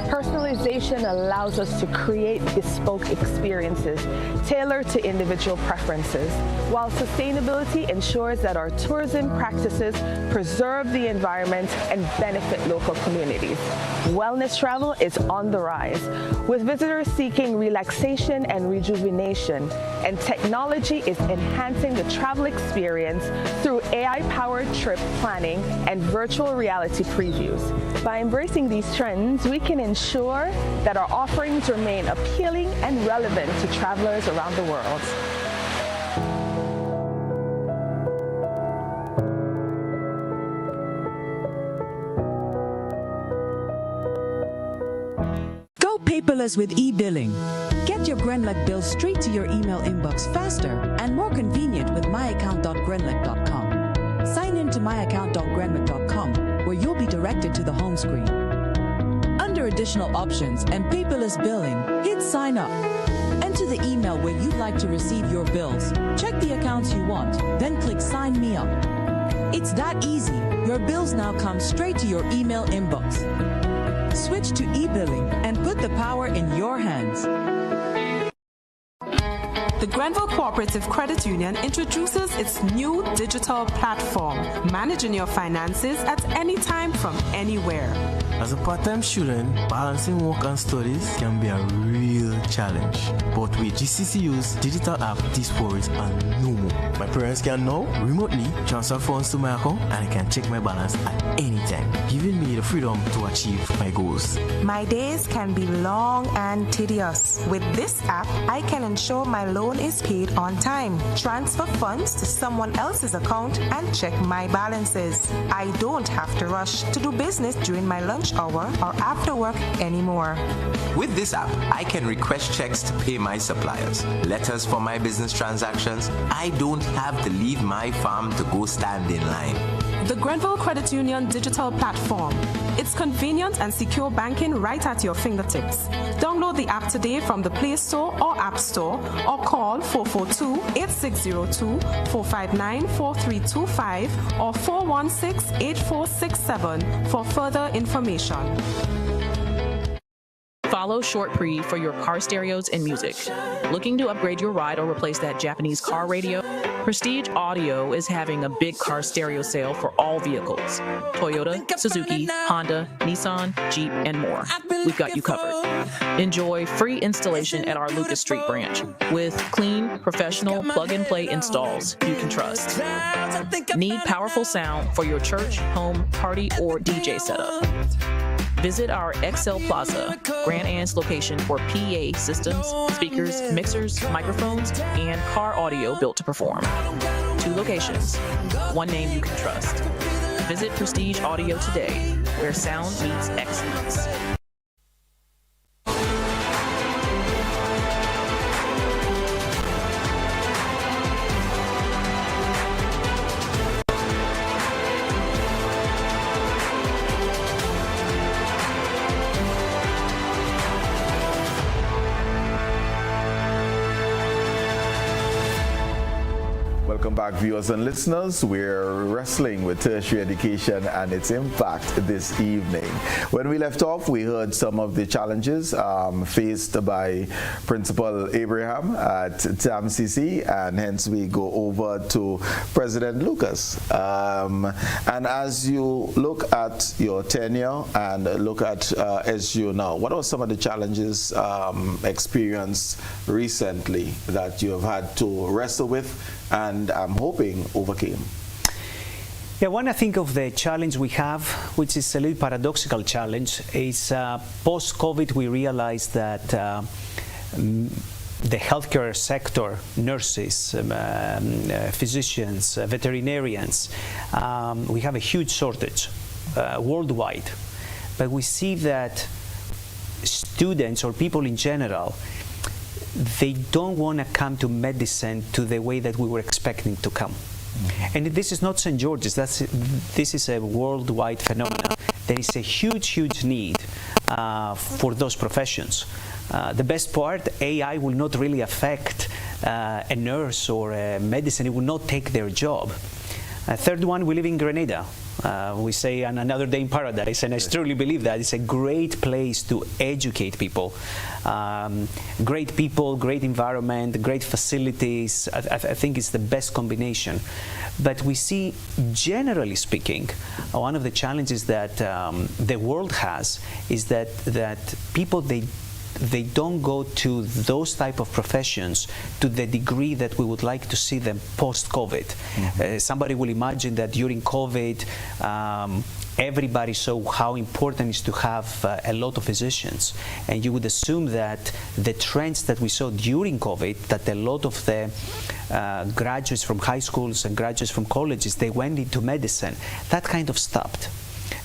Personalization allows us to create bespoke experiences tailored to individual preferences, while sustainability ensures that our tourism practices preserve the environment and benefit local communities. Wellness travel is on the rise, with visitors seeking relaxation and rejuvenation, and technology is enhancing the travel experience through AI-powered trip planning and virtual reality previews. By embracing these trends, we can ensure that our offerings remain appealing and relevant to travelers around the world. Go paperless with e-billing. Get your Grenlec bills straight to your email inbox faster and more convenient with myaccount.grenlec.com. Sign in to myaccount.grenlec.com, where you'll be directed to the home screen. Under additional options and paperless billing, hit sign up. Enter the email where you'd like to receive your bills. Check the accounts you want, then click sign me up. It's that easy. Your bills now come straight to your email inbox. Switch to e-billing and put the power in your hands. The Grenville Cooperative Credit Union introduces its new digital platform, managing your finances at any time from anywhere. As a part-time student, balancing work and studies can be a real challenge. But with GCCU's digital app, these worries are no more. My parents can now remotely transfer funds to my account and I can check my balance at any time, giving me the freedom to achieve my goals. My days can be long and tedious. With this app, I can ensure my loan loan is paid on time, transfer funds to someone else's account, and check my balances. I don't have to rush to do business during my lunch hour or after work anymore. With this app, I can request checks to pay my suppliers, letters for my business transactions. I don't have to leave my farm to go stand in line. The Grenville Credit Union digital platform. It's convenient and secure banking right at your fingertips. Download the app today from the Play Store or App Store or call 442-8602, 459-4325 or 416-8467 for further information. Follow Short Pre for your car stereos and music. Looking to upgrade your ride or replace that Japanese car radio? Prestige Audio is having a big car stereo sale for all vehicles. Toyota, Suzuki, Honda, Nissan, Jeep, and more. We've got you covered. Enjoy free installation at our Lucas Street branch with clean, professional, plug-and-play installs you can trust. Need powerful sound for your church, home, party, or DJ setup? Visit our XL Plaza, Grand Anne's location for PA systems, speakers, mixers, microphones, and car audio built to perform. 2 locations, one name you can trust. Visit Prestige Audio today, where sound meets excellence. Welcome back, viewers and listeners. We're wrestling with tertiary education and its impact this evening. When we left off, we heard some of the challenges faced by Principal Abraham at TAMCC, and hence we go over to President Lucas. And as you look at your tenure and look at SU now, what are some of the challenges experienced recently that you have had to wrestle with and I'm hoping overcame? Yeah, when I think of the challenge we have, which is a little paradoxical challenge, is post-COVID we realized that the healthcare sector, nurses, physicians, veterinarians, we have a huge shortage worldwide. But we see that students or people in general, they don't want to come to medicine to the way that we were expecting to come. And this is not St. George's, this is a worldwide phenomenon. There is a huge need for those professions. The best part, AI will not really affect a nurse or a medicine, it will not take their job. Third one, we live in Grenada. We say on another day in paradise, and I truly believe that it's a great place to educate people. Great people, great environment, great facilities. I think it's the best combination. But we see, generally speaking, one of the challenges that the world has is that people, they don't go to those type of professions to the degree that we would like to see them post-COVID. Somebody will imagine that during COVID, everybody saw how important it is to have a lot of physicians. And you would assume that the trends that we saw during COVID, that a lot of the graduates from high schools and graduates from colleges, they went into medicine. That kind of stopped.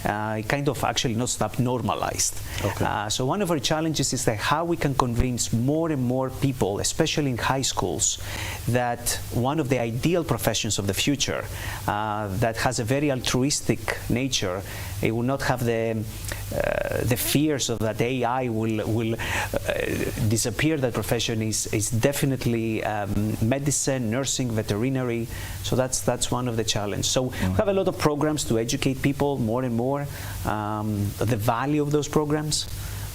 It kind of actually not stopped, normalized. Okay. So one of our challenges is that how we can convince more and more people, especially in high schools, that one of the ideal professions of the future that has a very altruistic nature, it will not have the fears of that AI will disappear. That profession is definitely medicine, nursing, veterinary. So that's one of the challenges. So we have a lot of programs to educate people more and more the value of those programs.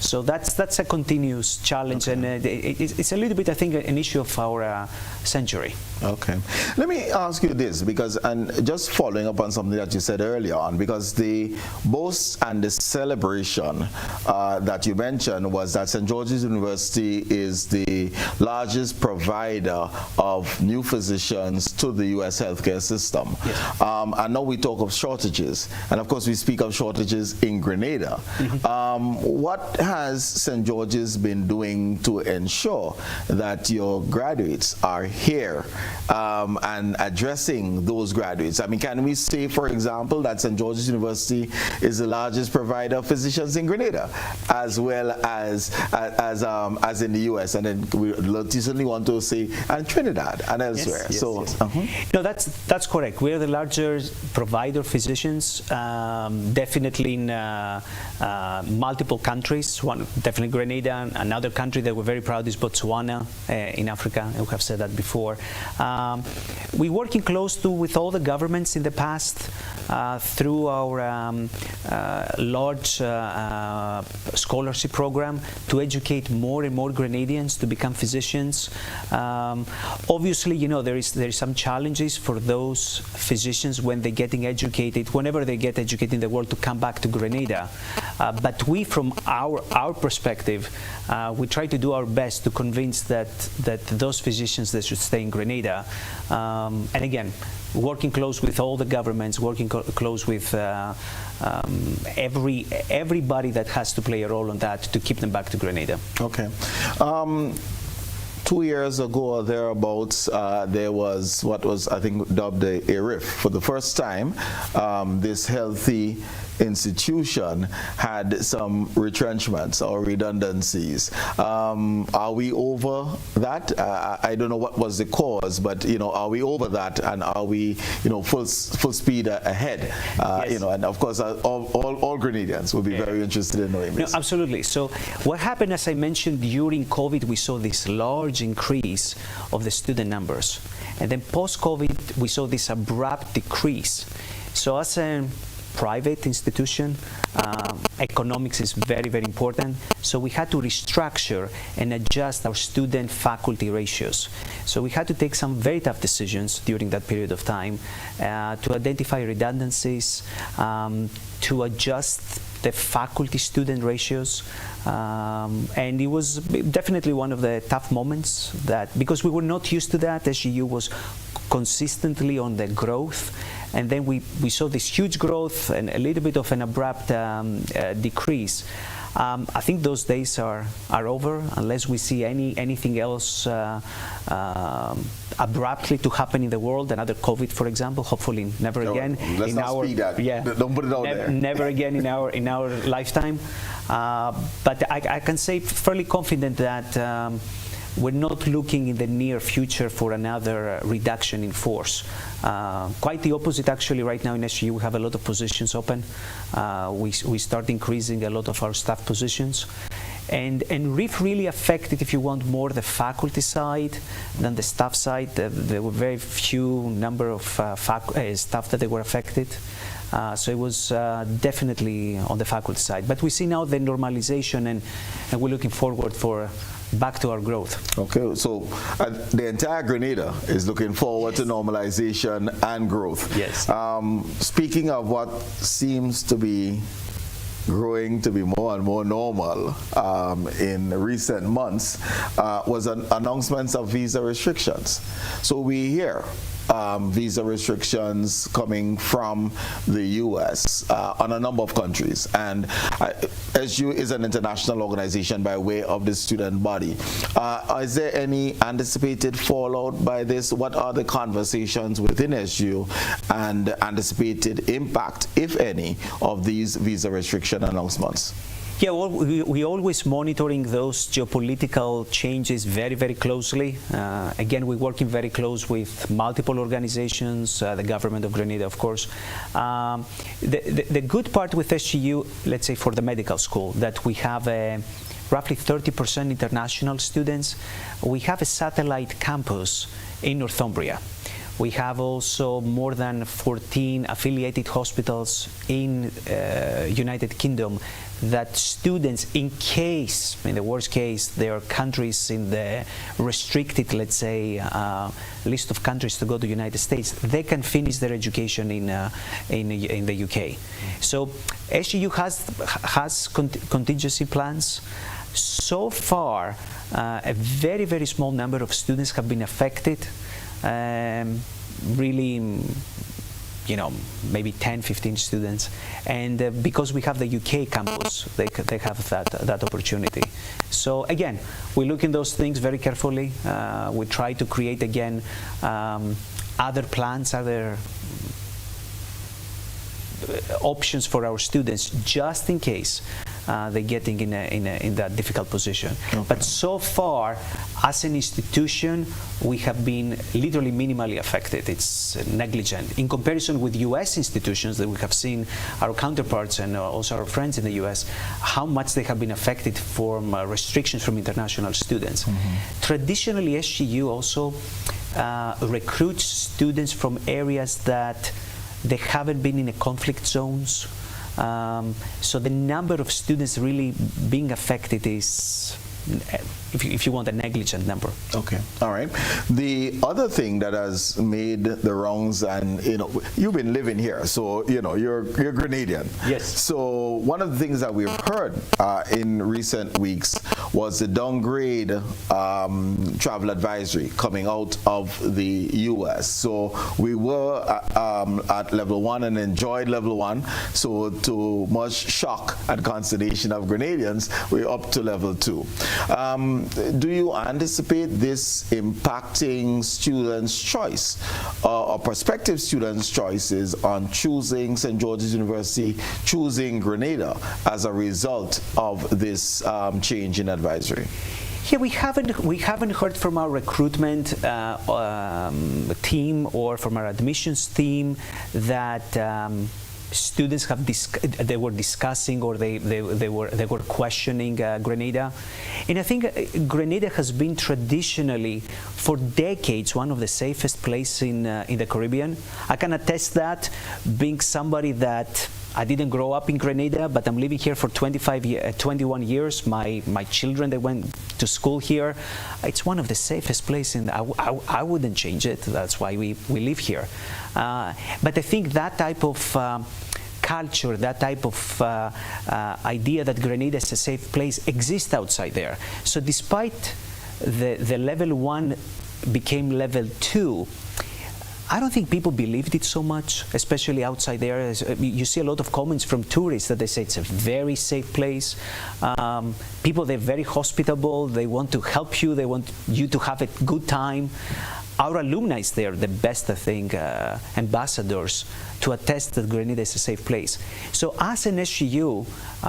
So that's a continuous challenge, and it's a little bit, I think, an issue of our century. Okay. Let me ask you this, because, and just following up on something that you said earlier on, because the boast and the celebration that you mentioned was that St. George's University is the largest provider of new physicians to the U.S. healthcare system. Yes. I know we talk of shortages, and of course we speak of shortages in Grenada. What has St. George's been doing to ensure that your graduates are here and addressing those graduates? I mean, can we say, for example, that St. George's University is the largest provider of physicians in Grenada, as well as in the U.S., and then we certainly want to say and Trinidad and elsewhere? Yes, so, yes. No, that's correct. We are the largest provider of physicians, definitely in multiple countries. One, definitely Grenada. Another country that we're very proud is Botswana in Africa. We have said that before. We're working close with all the governments in the past through our large scholarship program to educate more and more Grenadians to become physicians. Obviously, you know, there is some challenges for those physicians when they're getting educated, whenever they get educated in the world, to come back to Grenada. But we, from our perspective, we try to do our best to convince that those physicians that should stay in Grenada. And again, working close with all the governments, working close with everybody that has to play a role on that to keep them back to Grenada. Okay. 2 years ago or thereabouts, there was what was, I think, dubbed a RIF. For the first time, this healthy institution had some retrenchments or redundancies. Are we over that? I don't know what was the cause, but you know, are we over that, and are we, you know, full speed ahead? Yes. You know, and of course, all Grenadians will be very interested in knowing this. No, absolutely. So what happened, as I mentioned, during COVID, we saw this large increase of the student numbers, and then post-COVID, we saw this abrupt decrease. So as a private institution, economics is very, very important. So we had to restructure and adjust our student-faculty ratios. So we had to take some very tough decisions during that period of time to identify redundancies, to adjust the faculty-student ratios, and it was definitely one of the tough moments, that because we were not used to that. SGU was consistently on the growth, and then we saw this huge growth and a little bit of an abrupt decrease. I think those days are over, unless we see anything else abruptly to happen in the world, another COVID, for example. Hopefully never again. Let's not speed that. Yeah, don't put it out there. Never again in our lifetime. But I can say fairly confident that we're not looking in the near future for another reduction in force. Quite the opposite, actually. Right now in SGU, we have a lot of positions open. We start increasing a lot of our staff positions. And RIF really affected, if you want, more the faculty side than the staff side. There were very few number of staff that they were affected. So it was definitely on the faculty side. But we see now the normalization, and we're looking forward for back to our growth. Okay, so the entire Grenada is looking forward to normalization and growth. Yes. Speaking of what seems to be growing to be more and more normal in recent months, was an announcements of visa restrictions. So we hear visa restrictions coming from the U.S. On a number of countries, and SGU is an international organization by way of the student body. Is there any anticipated fallout by this? What are the conversations within SGU and anticipated impact, if any, of these visa restriction announcements? Yeah, well, we always monitoring those geopolitical changes very, very closely. Again, we're working very close with multiple organizations, the government of Grenada, of course. The good part with SGU, let's say for the medical school, that we have roughly 30% international students. We have a satellite campus in Northumbria. We have also more than 14 affiliated hospitals in United Kingdom that students, in the worst case, there are countries in the restricted, let's say, list of countries to go to the United States, they can finish their education in the UK. So SGU has contingency plans. So far, a very, very small number of students have been affected. Really maybe 10, 15 students. And because we have the UK campus, they have that opportunity. So again, we look in those things very carefully. We try to create, again, other plans, other options for our students, just in case they're getting in that difficult position. Okay. But so far, as an institution, we have been literally minimally affected. It's negligent. In comparison with US institutions that we have seen, our counterparts and also our friends in the US, how much they have been affected from restrictions from international students. Mm-hmm. Traditionally, SGU also recruits students from areas that they haven't been in conflict zones. So the number of students really being affected is, if you want, a negligent number. Okay, all right. The other thing that has made the rounds, and you've been living here, so you're Grenadian. Yes. So one of the things that we've heard in recent weeks was the downgrade travel advisory coming out of the U.S. So we were at level 1 and enjoyed level 1. So to much shock and consternation of Grenadians, we're up to level 2. Do you anticipate this impacting students' choice or prospective students' choices on choosing St. George's University, choosing Grenada as a result of this change in advisory? Yeah, we haven't heard from our recruitment team or from our admissions team that students they were discussing or they were questioning Grenada. And I think Grenada has been traditionally, for decades, one of the safest places in the Caribbean. I can attest that, being somebody that I didn't grow up in Grenada, but I'm living here for 21 years. My children, they went to school here. It's one of the safest places. I wouldn't change it. That's why we live here. But I think that type of culture, that type of idea that Grenada is a safe place exists outside there. So despite the level 1 became level 2, I don't think people believed it so much, especially outside there. You see a lot of comments from tourists that they say it's a very safe place. People, they're very hospitable. They want to help you. They want you to have a good time. Our alumni, they're the best, I think, ambassadors to attest that Grenada is a safe place. So as an SGU,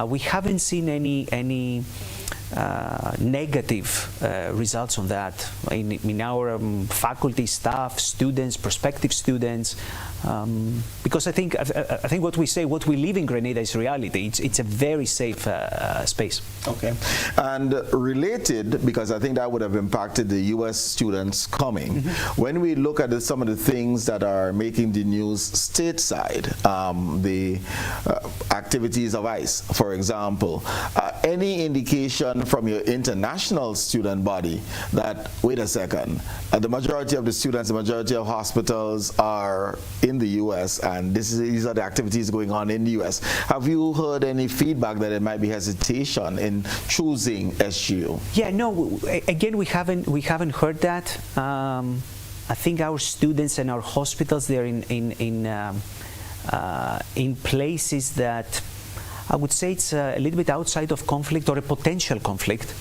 we haven't seen any negative results on that in our faculty, staff, students, prospective students, because I think what we live in Grenada is reality. It's a very safe space. Okay, and related, because I think that would have impacted the U.S. students coming. Mm-hmm. When we look at some of the things that are making the news stateside, the activities of ICE, for example, any indication from your international student body that, wait a second, the majority of the students, the majority of hospitals are in the U.S. and these are the activities going on in the U.S. Have you heard any feedback that there might be hesitation in choosing SGU? Yeah, no. Again, we haven't heard that. I think our students and our hospitals, they're in places that I would say it's a little bit outside of conflict or a potential conflict.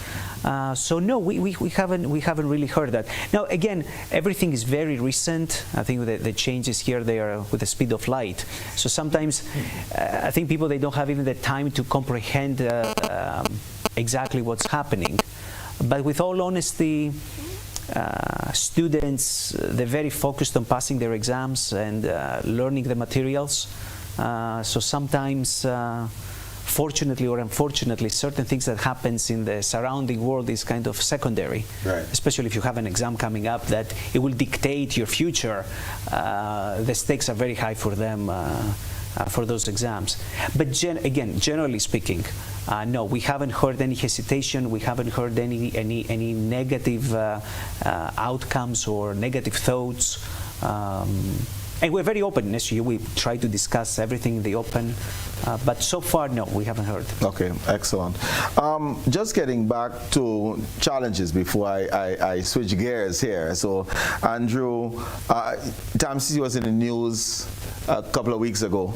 So no, we haven't really heard that. Now again, everything is very recent. I think the changes here, they are with the speed of light. So sometimes I think people, they don't have even the time to comprehend exactly what's happening. But with all honesty, students, they're very focused on passing their exams and learning the materials. So sometimes fortunately or unfortunately, certain things that happens in the surrounding world is kind of secondary, right. Especially if you have an exam coming up that it will dictate your future. The stakes are very high for them for those exams. But again, generally speaking, no, we haven't heard any hesitation. We haven't heard any negative outcomes or negative thoughts. And we're very open in SGU. We try to discuss everything in the open, but so far, no, we haven't heard. Okay, excellent. Just getting back to challenges before I switch gears here. So, Andrew, TAMC was in the news a couple of weeks ago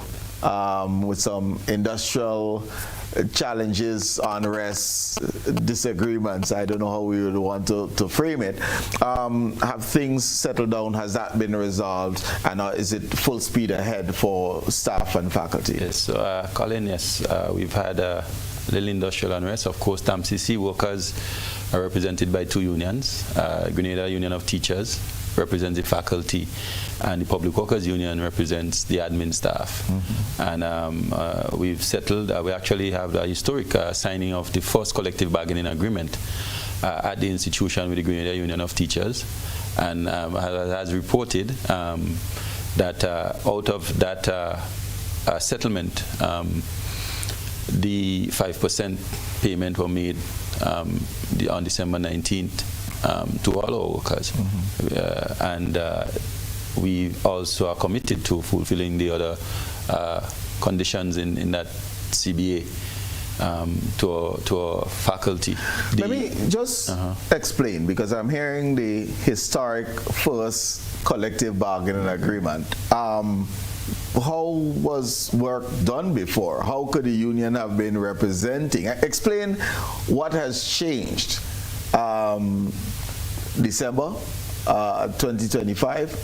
with some industrial challenges, unrest, disagreements. I don't know how we would want to frame it. Have things settled down? Has that been resolved? And is it full speed ahead for staff and faculty? Yes, Colin, yes. We've had a little industrial unrest. Of course, TAMCC workers are represented by 2 unions. Grenada Union of Teachers represents the faculty, and the Public Workers Union represents the admin staff. And we've settled, we actually have a historic signing of the first collective bargaining agreement at the institution with the Grenada Union of Teachers. And as reported, that out of that settlement, the 5% payment were made on December 19th to all our workers. And we also are committed to fulfilling the other conditions in that CBA to our faculty. Let me just explain, because I'm hearing the historic first collective bargaining agreement. How was work done before? How could the union have been representing? Explain what has changed. December 2025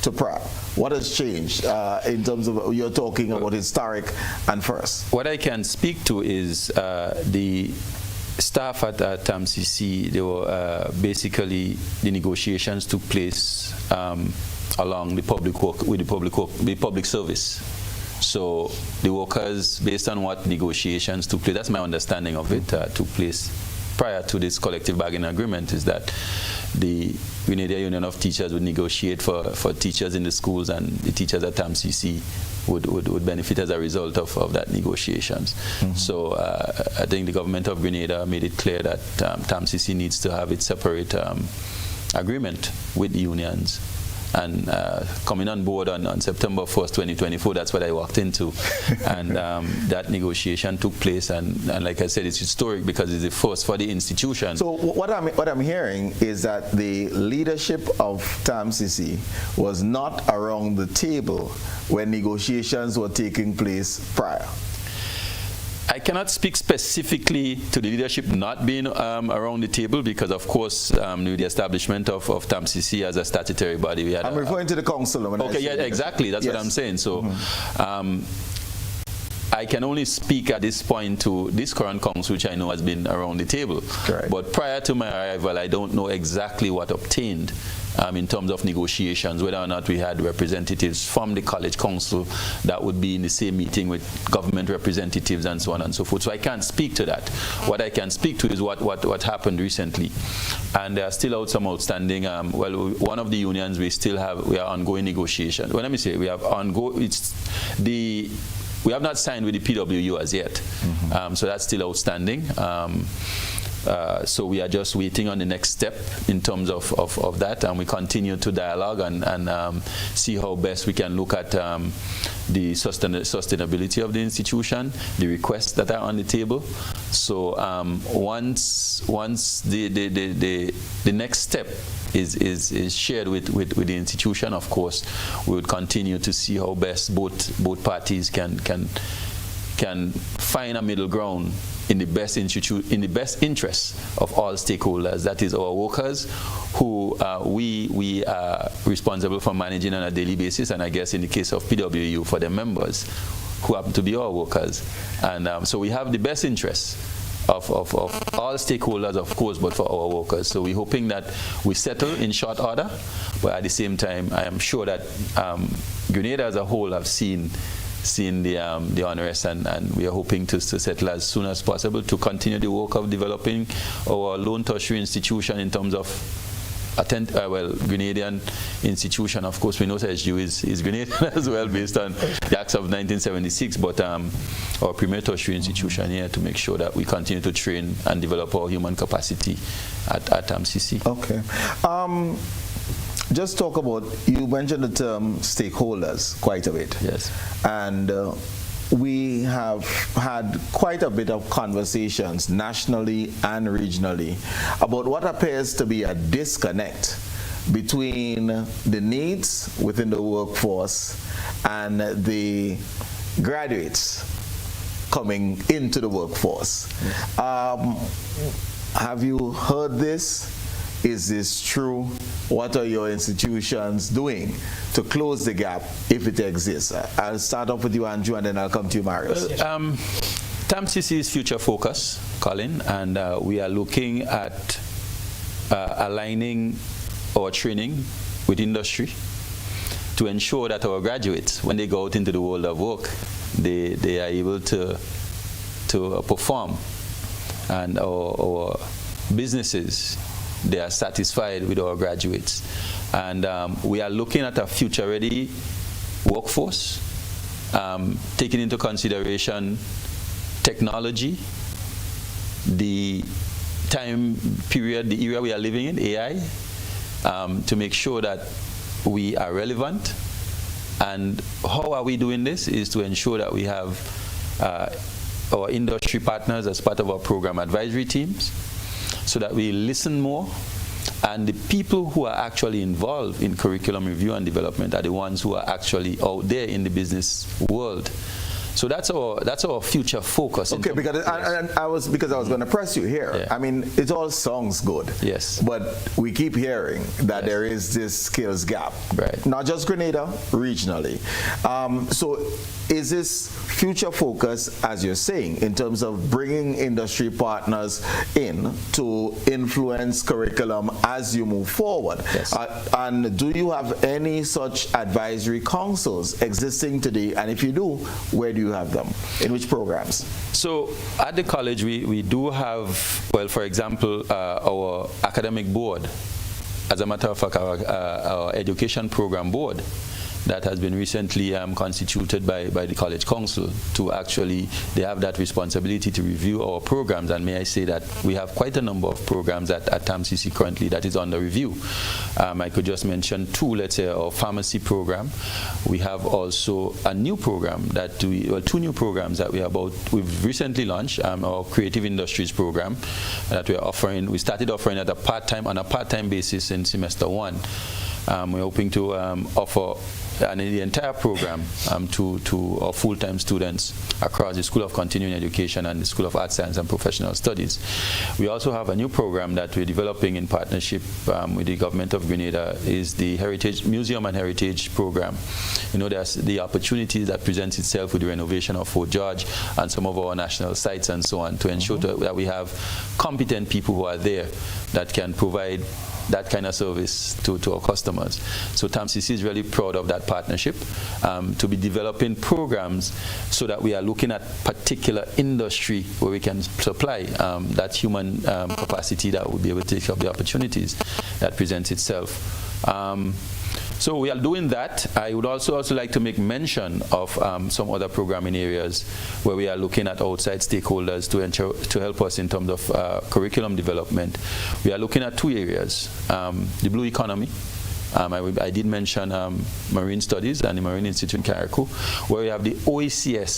to prior. What has changed in terms of, you're talking about historic and first? What I can speak to is the staff at TAMCC. They were basically, the negotiations took place along the public work with the public service. So the workers, based on what negotiations took place, that's my understanding of it, took place prior to this collective bargaining agreement, is that the Grenada Union of Teachers would negotiate for teachers in the schools, and the teachers at TAMCC would benefit as a result of that negotiations. So I think the government of Grenada made it clear that TAMCC needs to have its separate agreement with the unions. And coming on board on September 1st, 2024, that's what I walked into. And that negotiation took place, and like I said, it's historic because it's the first for the institution. So what I'm hearing is that the leadership of TAMCC was not around the table when negotiations were taking place prior. I cannot speak specifically to the leadership not being around the table, because of course with the establishment of TAMCC as a statutory body, we had I'm referring to the council. Okay, yeah, exactly, that's what I'm saying. So I can only speak at this point to this current council, which I know has been around the table. Correct. But prior to my arrival, I don't know exactly what obtained in terms of negotiations, whether or not we had representatives from the college council that would be in the same meeting with government representatives and so on and so forth. So I can't speak to that. What I can speak to is what happened recently. And there are still some outstanding, well, one of the unions we are ongoing negotiations. Well, let me say, we have ongoing, we have not signed with the PWU as yet. So that's still outstanding. So we are just waiting on the next step in terms of that, and we continue to dialogue and see how best we can look at the sustainability of the institution, the requests that are on the table. So once the next step is shared with the institution, of course, we would continue to see how best both parties can find a middle ground in the best interest of all stakeholders. That is our workers, who we are responsible for managing on a daily basis, and I guess in the case of PWU, for the members who happen to be our workers. And so we have the best interests of all stakeholders, of course, but for our workers. So we're hoping that we settle in short order, but at the same time, I am sure that Grenada as a whole have seen the unrest, and we are hoping to settle as soon as possible to continue the work of developing our lone tertiary institution in terms of Grenadian institution. Of course, we know SGU is Grenadian as well, based on the Acts of 1976, but our premier tertiary institution here to make sure that we continue to train and develop our human capacity at TAMCC. Okay. Just talk about, you mentioned the term stakeholders quite a bit. Yes. And we have had quite a bit of conversations nationally and regionally about what appears to be a disconnect between the needs within the workforce and the graduates coming into the workforce. Have you heard this? Is this true? What are your institutions doing to close the gap if it exists? I'll start off with you, Andrew, and then I'll come to you, Marius. TAMCC is future focus, Colin, and we are looking at aligning our training with industry to ensure that our graduates, when they go out into the world of work, they are able to perform, and our businesses, they are satisfied with our graduates. And we are looking at a future-ready workforce, taking into consideration technology, the time period, the era we are living in, AI, to make sure that we are relevant. And how are we doing this is to ensure that we have our industry partners as part of our program advisory teams, so that we listen more, and the people who are actually involved in curriculum review and development are the ones who are actually out there in the business world. So that's our future focus. Okay, because I was going to press you here. Yeah. I mean, it all sounds good. Yes. But we keep hearing that there is this skills gap. Right. Not just Grenada, regionally. So is this future focus, as you're saying, in terms of bringing industry partners in to influence curriculum as you move forward? Yes. And do you have any such advisory councils existing today? And if you do, where do you have them? In which programs? So at the college, we do have, well, for example, our academic board. As a matter of fact, our education program board that has been recently constituted by the College Council to actually, they have that responsibility to review our programs. And may I say that we have quite a number of programs at TAMCC currently that is under review. I could just mention two, let's say our pharmacy program. We have also a new program that two new programs that we've recently launched, our creative industries program that we're offering. We started offering on a part-time basis in semester 1. We're hoping to offer the entire program to our full-time students across the School of Continuing Education and the School of Arts, Science and Professional Studies. We also have a new program that we're developing in partnership with the Government of Grenada, is the Heritage Museum and Heritage program. You know, there's the opportunities that presents itself with the renovation of Fort George and some of our national sites and so on, to ensure that we have competent people who are there that can provide that kind of service to our customers. So TAMCC is really proud of that partnership, to be developing programs so that we are looking at particular industry where we can supply that human capacity that will be able to take up the opportunities that presents itself. So we are doing that. I would also like to make mention of some other programming areas where we are looking at outside stakeholders to help us in terms of curriculum development. We are looking at two areas. The blue economy. I did mention Marine Studies and the Marine Institute in Carriacou, where we have the OECS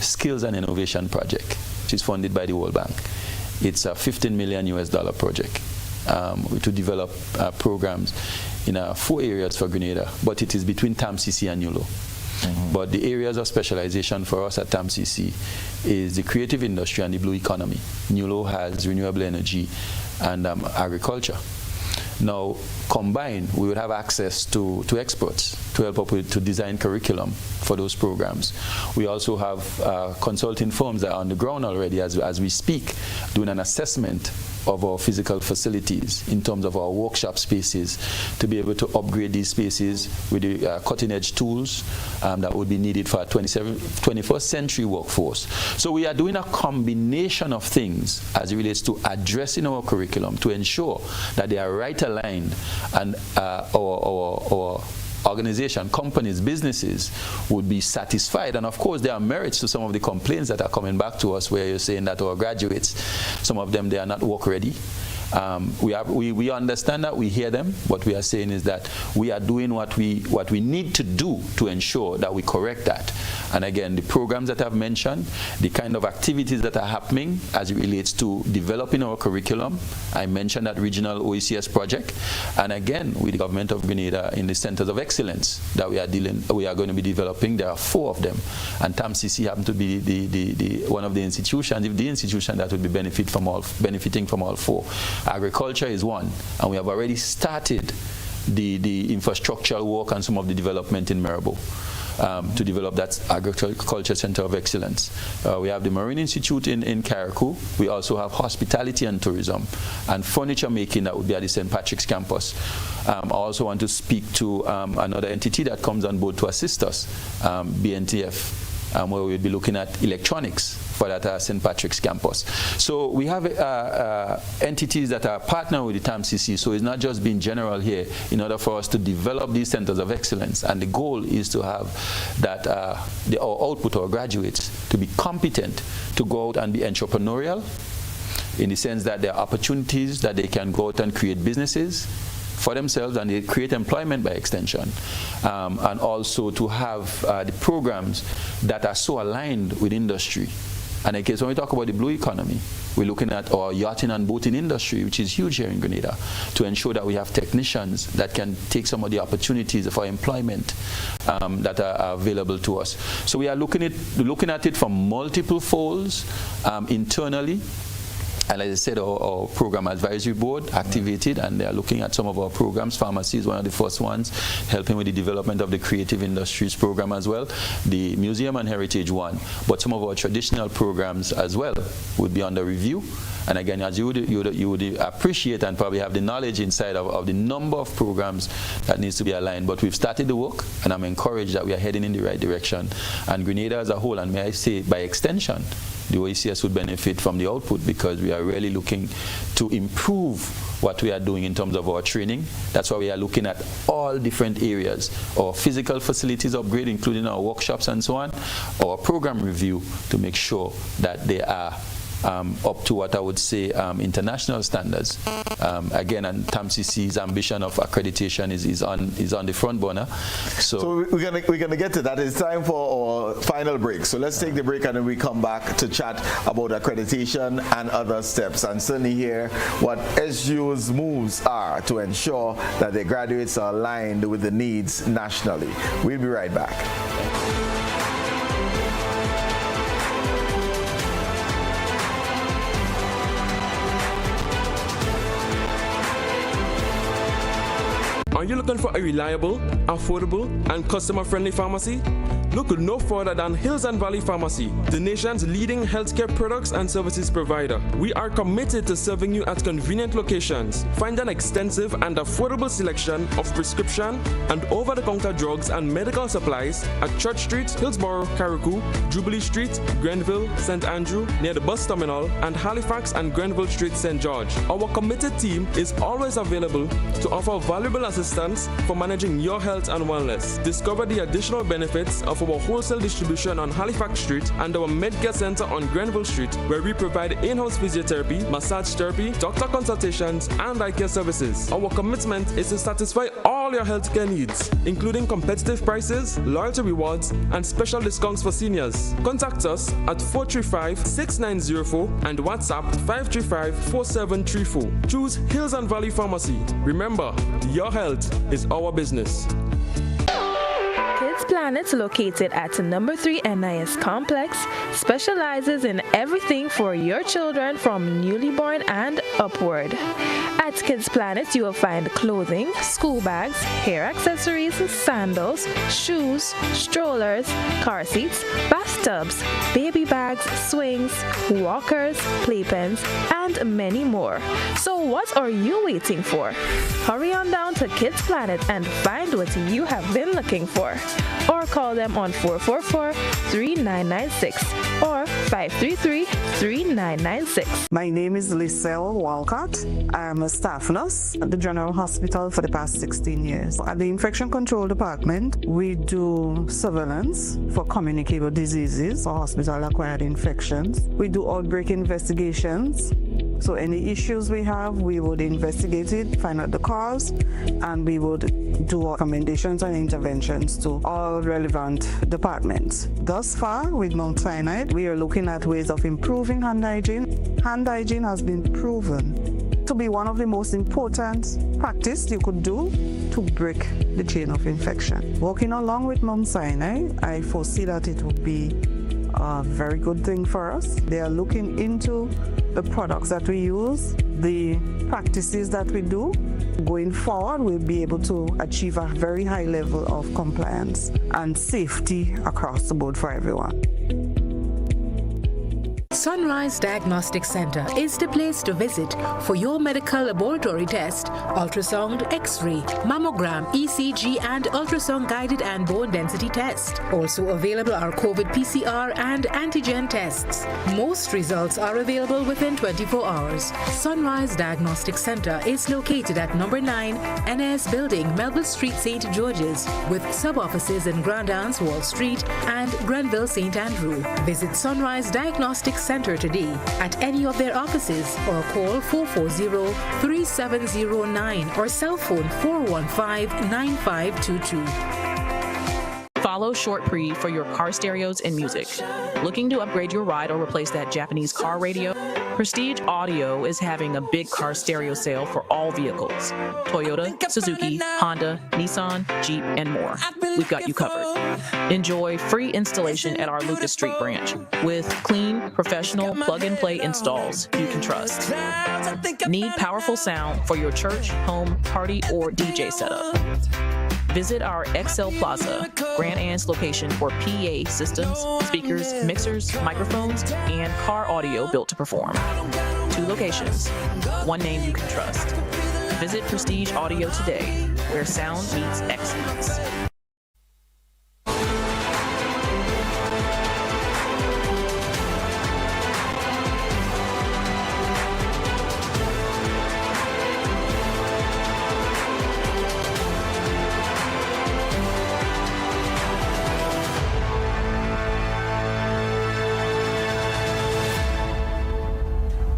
Skills and Innovation Project, which is funded by the World Bank. It's a $15 million project to develop programs in 4 areas for Grenada, but it is between TAMCC and NULO. But the areas of specialization for us at TAMCC is the creative industry and the blue economy. NULO has renewable energy and agriculture. Now, combined, we would have access to experts to help up to design curriculum for those programs. We also have consulting firms that are on the ground already as we speak, doing an assessment of our physical facilities in terms of our workshop spaces, to be able to upgrade these spaces with the cutting-edge tools that would be needed for a 21st century workforce. So we are doing a combination of things as it relates to addressing our curriculum to ensure that they are right aligned, and our organization, companies, businesses would be satisfied. And of course, there are merits to some of the complaints that are coming back to us, where you're saying that our graduates, some of them, they are not work ready. We understand that, we hear them. What we are saying is that we are doing what we need to do to ensure that we correct that. And again, the programs that I've mentioned, the kind of activities that are happening as it relates to developing our curriculum. I mentioned that regional OECS project. And again, with the government of Grenada in the centers of excellence that we are going to be developing, there are 4 of them. And TAMCC happens to be the one of the institutions, if the institution that would be benefiting from all 4. Agriculture is one, and we have already started the infrastructural work and some of the development in Maribor. To develop that agriculture center of excellence. We have the Marine Institute in Carriacou. We also have hospitality and tourism and furniture making that would be at the St. Patrick's campus. I also want to speak to another entity that comes on board to assist us, BNTF. Where we'll be looking at electronics for that St. Patrick's campus. So we have entities that are partnering with the TAMCC, so it's not just being general here in order for us to develop these centers of excellence. And the goal is to have that our output, our graduates, to be competent to go out and be entrepreneurial, in the sense that there are opportunities that they can go out and create businesses for themselves, and they create employment by extension, and also to have the programs that are so aligned with industry. And in case when we talk about the blue economy, we're looking at our yachting and boating industry, which is huge here in Grenada, to ensure that we have technicians that can take some of the opportunities for employment that are available to us. So we are looking at it from multiple folds internally. And as I said, our program advisory board activated, and they are looking at some of our programs. Pharmacy is one of the first ones, helping with the development of the creative industries program as well, the museum and heritage one. But some of our traditional programs as well would be under review. And again, as you would appreciate and probably have the knowledge inside of the number of programs that needs to be aligned. But we've started the work, and I'm encouraged that we are heading in the right direction. And Grenada as a whole, and may I say by extension, the OECS would benefit from the output, because we are really looking to improve what we are doing in terms of our training. That's why we are looking at all different areas. Our physical facilities upgrade, including our workshops and so on, our program review to make sure that they are up to what I would say international standards. Again, and TAMCC's ambition of accreditation is on the front burner. So we're gonna get to that. It's time for our final break. So let's take the break, and then we come back to chat about accreditation and other steps, and certainly hear what SU's moves are to ensure that their graduates are aligned with the needs nationally. We'll be right back. Are you looking for a reliable, affordable, and customer-friendly pharmacy? Look no further than Hills and Valley Pharmacy, the nation's leading healthcare products and services provider. We are committed to serving you at convenient locations. Find an extensive and affordable selection of prescription and over-the-counter drugs and medical supplies at Church Street, Hillsborough, Carriacou, Jubilee Street, Grenville, St. Andrew, near the bus terminal, and Halifax and Grenville Street, St. George. Our committed team is always available to offer valuable assistance for managing your health and wellness. Discover the additional benefits of our wholesale distribution on Halifax Street and our Medcare Center on Grenville Street, where we provide in-house physiotherapy, massage therapy, doctor consultations, and eye care services. Our commitment is to satisfy all your healthcare needs, including competitive prices, loyalty rewards, and special discounts for seniors. Contact us at 435-6904 and WhatsApp 535-4734. Choose Hills and Valley Pharmacy. Remember, your health is our business. Kids Planet, located at number 3 NIS Complex, specializes in everything for your children from newly born and upward. At Kids Planet, you will find clothing, school bags, hair accessories, sandals, shoes, strollers, car seats, bathtubs, baby bags, swings, walkers, playpens, and many more. So what are you waiting for? Hurry on down to Kids Planet and find what you have been looking for. Or call them on 444-3996 or 533-3996. My name is Liselle Walcott. I am a staff nurse at the General Hospital for the past 16 years. At the Infection Control Department, we do surveillance for communicable diseases or hospital-acquired infections. We do outbreak investigations, So any issues we have, we would investigate it, find out the cause, and we would do recommendations and interventions to all relevant departments. Thus far, with Mount Sinai, we are looking at ways of improving hand hygiene. Hand hygiene has been proven to be one of the most important practices you could do to break the chain of infection. Working along with Mount Sinai, I foresee that it would be a very good thing for us. They are looking into the products that we use, the practices that we do. Going forward, we'll be able to achieve a very high level of compliance and safety across the board for everyone. Sunrise Diagnostic Center is the place to visit for your medical laboratory test, ultrasound, X-ray, mammogram, ECG, and ultrasound guided and bone density test. Also available are COVID PCR and antigen tests. Most results are available within 24 hours. Sunrise Diagnostic Center is located at number 9 NS Building, Melville Street, St. George's, with sub-offices in Grand Anse, Wall Street, and Grenville, St. Andrew. Visit Sunrise Diagnostic Center today at any of their offices or call 440-3709 or cell phone 415-9522. Follow Short Pre for your car stereos and music. Looking to upgrade your ride or replace that Japanese car radio? Prestige Audio is having a big car stereo sale for all vehicles. Toyota, Suzuki, Honda, Nissan, Jeep, and more. We've got you covered. Enjoy free installation at our Lucas Street branch with clean, professional, plug-and-play installs you can trust. Need powerful sound for your church, home, party, or DJ setup? Visit our XL Plaza, Grand Anse location for PA systems, speakers, mixers, microphones, and car audio built to perform. 2 locations, one name you can trust. Visit Prestige Audio today, where sound meets excellence.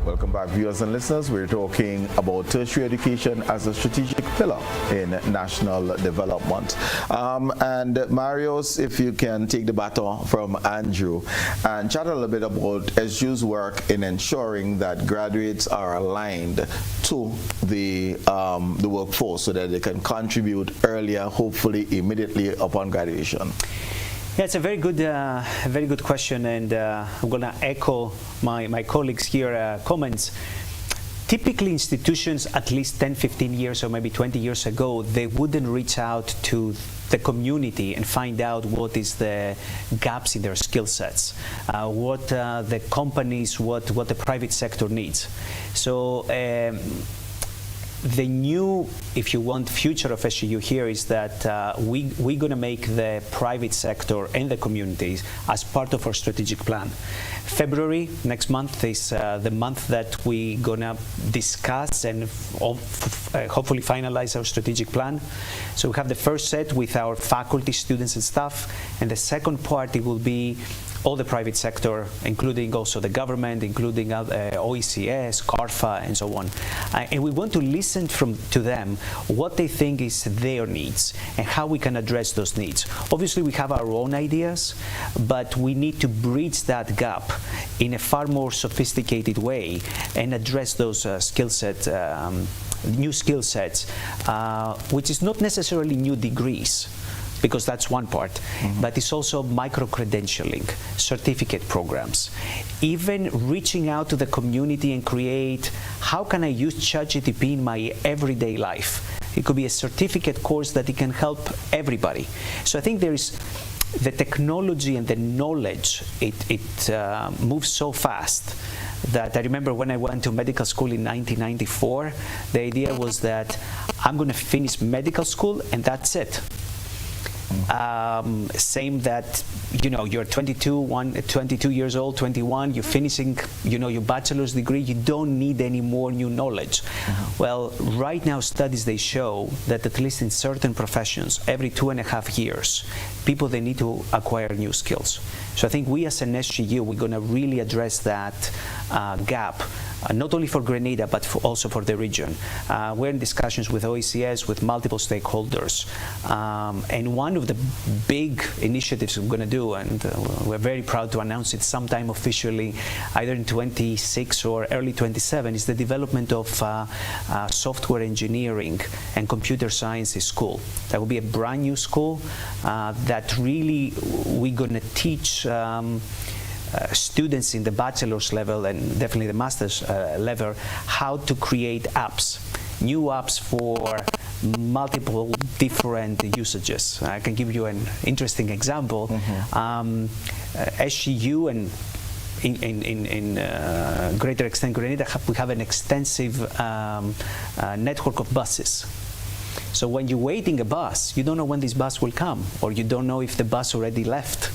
Welcome back, viewers and listeners. We're talking about tertiary education as a strategic pillar in national development. And Marios, if you can take the baton from Andrew and chat a little bit about SU's work in ensuring that graduates are aligned to the workforce so that they can contribute earlier, hopefully immediately upon graduation. Yeah, it's a very good question, and I'm going to echo my colleagues here comments. Typically, institutions at least 10, 15 years or maybe 20 years ago, they wouldn't reach out to the community and find out what is the gaps in their skill sets, what the companies, what the private sector needs. So the new, if you want, future of SU here is that we're going to make the private sector and the communities as part of our strategic plan. February next month is the month that we're going to discuss and hopefully finalize our strategic plan. So we have the first set with our faculty, students, and staff, and the second part, it will be all the private sector, including also the government, including OECS, CARFA, and so on. And we want to listen to them what they think is their needs and how we can address those needs. Obviously, we have our own ideas, but we need to bridge that gap in a far more sophisticated way and address those skill sets, new skill sets, which is not necessarily new degrees, because that's one part, but it's also micro-credentialing, certificate programs, even reaching out to the community and create, how can I use ChatGPT in my everyday life? It could be a certificate course that it can help everybody. So I think there is the technology and the knowledge, it moves so fast that I remember when I went to medical school in 1994, the idea was that I'm going to finish medical school and that's it. Same that, you know, you're 22 years old, 21, you're finishing, you know, your bachelor's degree, you don't need any more new knowledge. Well, right now studies, they show that at least in certain professions, every 2.5 years, people, they need to acquire new skills. So I think we as an SGU, we're going to really address that gap, not only for Grenada, but also for the region. We're in discussions with OECS, with multiple stakeholders. And one of the big initiatives we're going to do, and we're very proud to announce it sometime officially, either in 26 or early 27, is the development of software engineering and computer sciences school. That will be a brand new school that really we're going to teach students in the bachelor's level and definitely the master's level how to create apps, new apps for multiple different usages. I can give you an interesting example. SGU and in greater extent Grenada, we have an extensive network of buses. So when you're waiting a bus, you don't know when this bus will come, or you don't know if the bus already left.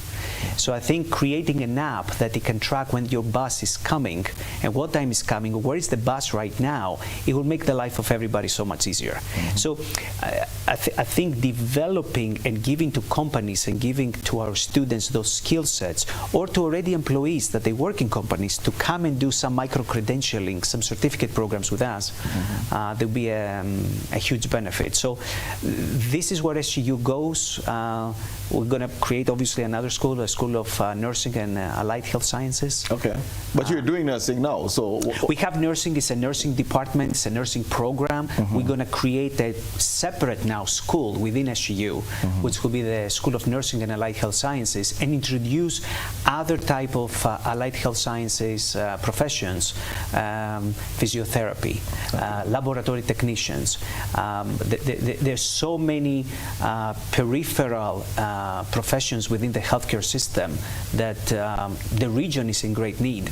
So I think creating an app that it can track when your bus is coming and what time is coming, or where is the bus right now, it will make the life of everybody so much easier. So I think developing and giving to companies and giving to our students those skill sets, or to already employees that they work in companies to come and do some micro-credentialing, some certificate programs with us, there'll be a huge benefit. So this is where SGU goes. We're going to create obviously another school, a school of nursing and allied health sciences. Okay, but you're doing nursing now, so we have nursing. It's a nursing department. It's a nursing program. We're going to create a separate now school within SGU, which will be the School of Nursing and Allied Health Sciences, and introduce other type of allied health sciences professions, physiotherapy, laboratory technicians. There's so many peripheral professions within the healthcare system that the region is in great need.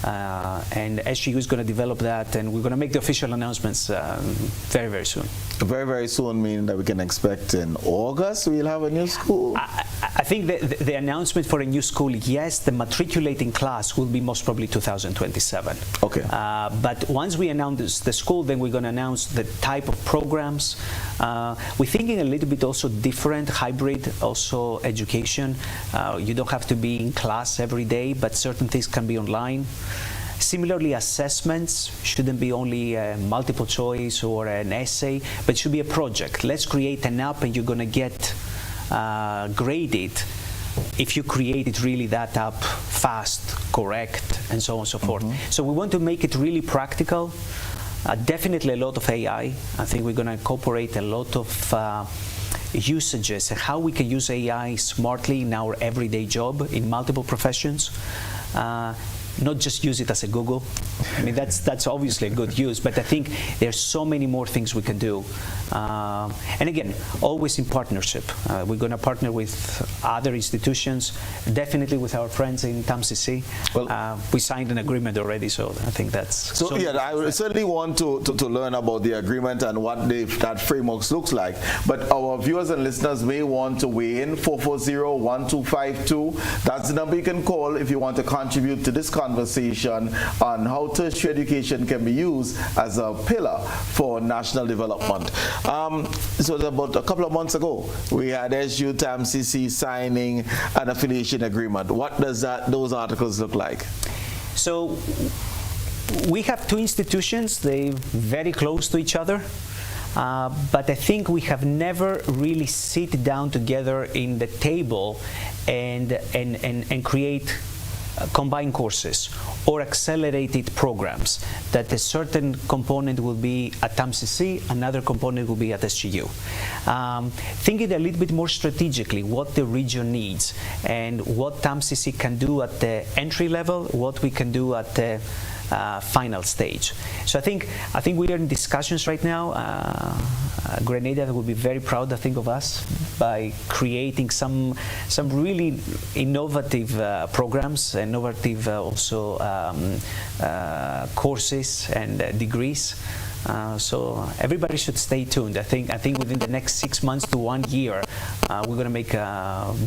And SGU is going to develop that, and we're going to make the official announcements very, very soon. Very, very soon, meaning that we can expect in August we'll have a new school? I think the announcement for a new school, yes, the matriculating class will be most probably 2027. Okay. But once we announce the school, then we're going to announce the type of programs. We're thinking a little bit also different, hybrid also education. You don't have to be in class every day, but certain things can be online. Similarly, assessments shouldn't be only a multiple choice or an essay, but should be a project. Let's create an app and you're going to get graded if you create it really that app fast, correct, and so on and so forth. So we want to make it really practical. Definitely a lot of AI. I think we're going to incorporate a lot of usages and how we can use AI smartly in our everyday job in multiple professions. Not just use it as a Google. I mean, that's obviously a good use, but I think there's so many more things we can do. And again, always in partnership. We're going to partner with other institutions, definitely with our friends in TAMCC. Well, we signed an agreement already, so I think that's... So yeah, I certainly want to learn about the agreement and what that framework looks like. But our viewers and listeners may want to weigh in. 440-1252. That's the number you can call if you want to contribute to this conversation on how tertiary education can be used as a pillar for national development. So about a couple of months ago, we had SGU TAMCC signing an affiliation agreement. What does those articles look like? So we have two institutions. They're very close to each other. But I think we have never really sit down together in the table and create combined courses or accelerated programs, that a certain component will be at TAMCC, another component will be at SGU. Thinking a little bit more strategically what the region needs and what TAMCC can do at the entry level, what we can do at the final stage. So I think we are in discussions right now. Grenada will be very proud, I think, of us by creating some really innovative programs, innovative also courses and degrees. So everybody should stay tuned. I think within the next 6 months to 1 year, we're going to make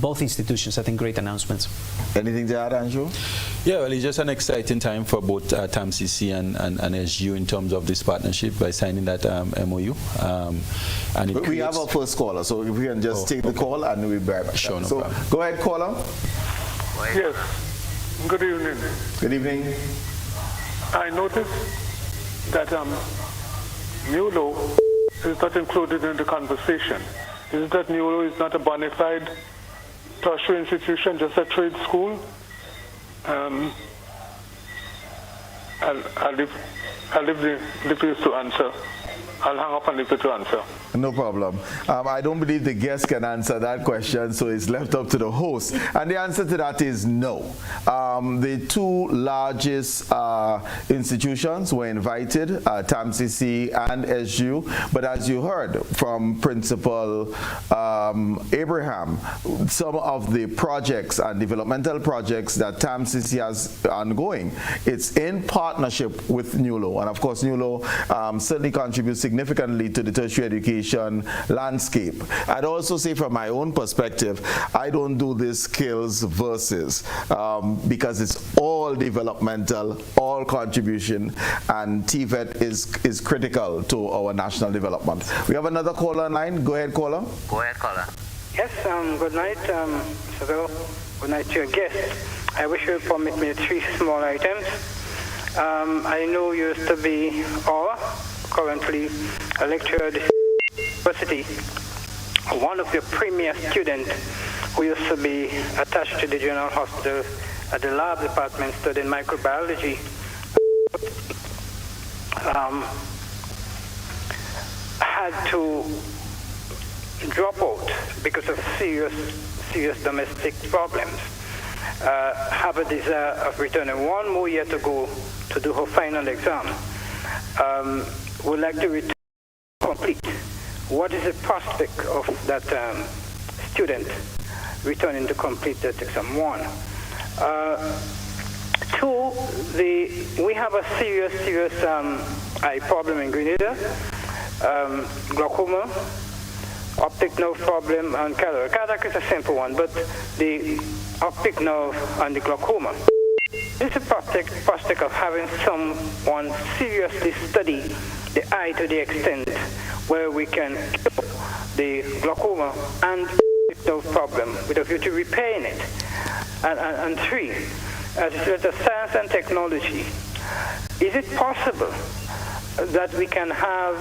both institutions, I think, great announcements. Anything to add, Andrew? Yeah, well, it's just an exciting time for both TAMCC and SGU in terms of this partnership by signing that MOU. And we have our first caller, so if we can just take the call and we'll be right back. Sure, no so problem. Go ahead, caller. Yes. Good evening. Good evening. I noticed that NULO is not included in the conversation. Is it that NULO is not a bona fide tertiary institution, just a trade school? I'll leave the place to answer. I'll hang up and leave it to answer. No problem. I don't believe the guest can answer that question, so it's left up to the host. And the answer to that is no. The two largest institutions were invited, TAMCC and SGU, but as you heard from Principal Abraham, some of the projects and developmental projects that TAMCC has ongoing, it's in partnership with NULO. And of course, NULO certainly contributes significantly to the tertiary education landscape. I'd also say from my own perspective, I don't do this skills versus because it's all developmental, all contribution, and TVET is critical to our national development. We have another caller online. Go ahead, caller. Go ahead, caller. Yes, good night, Isabel. Good night to your guest. I wish you would permit me 3 small items. I know you used to be, or currently, a lecturer at the university. One of your premier students who used to be attached to the General Hospital at the lab department studying microbiology had to drop out because of serious domestic problems. Have a desire of returning 1 more year to go to do her final exam. Would like to return complete. What is the prospect of that student returning to complete that exam? 1. 2, we have a serious eye problem in Grenada, glaucoma, optic nerve problem, and cataract. Cataract is a simple one, but the optic nerve and the glaucoma. There's a prospect of having someone seriously study the eye to the extent where we can cure the glaucoma and the problem with a view to repairing it. And 3, as it relates to science and technology, is it possible that we can have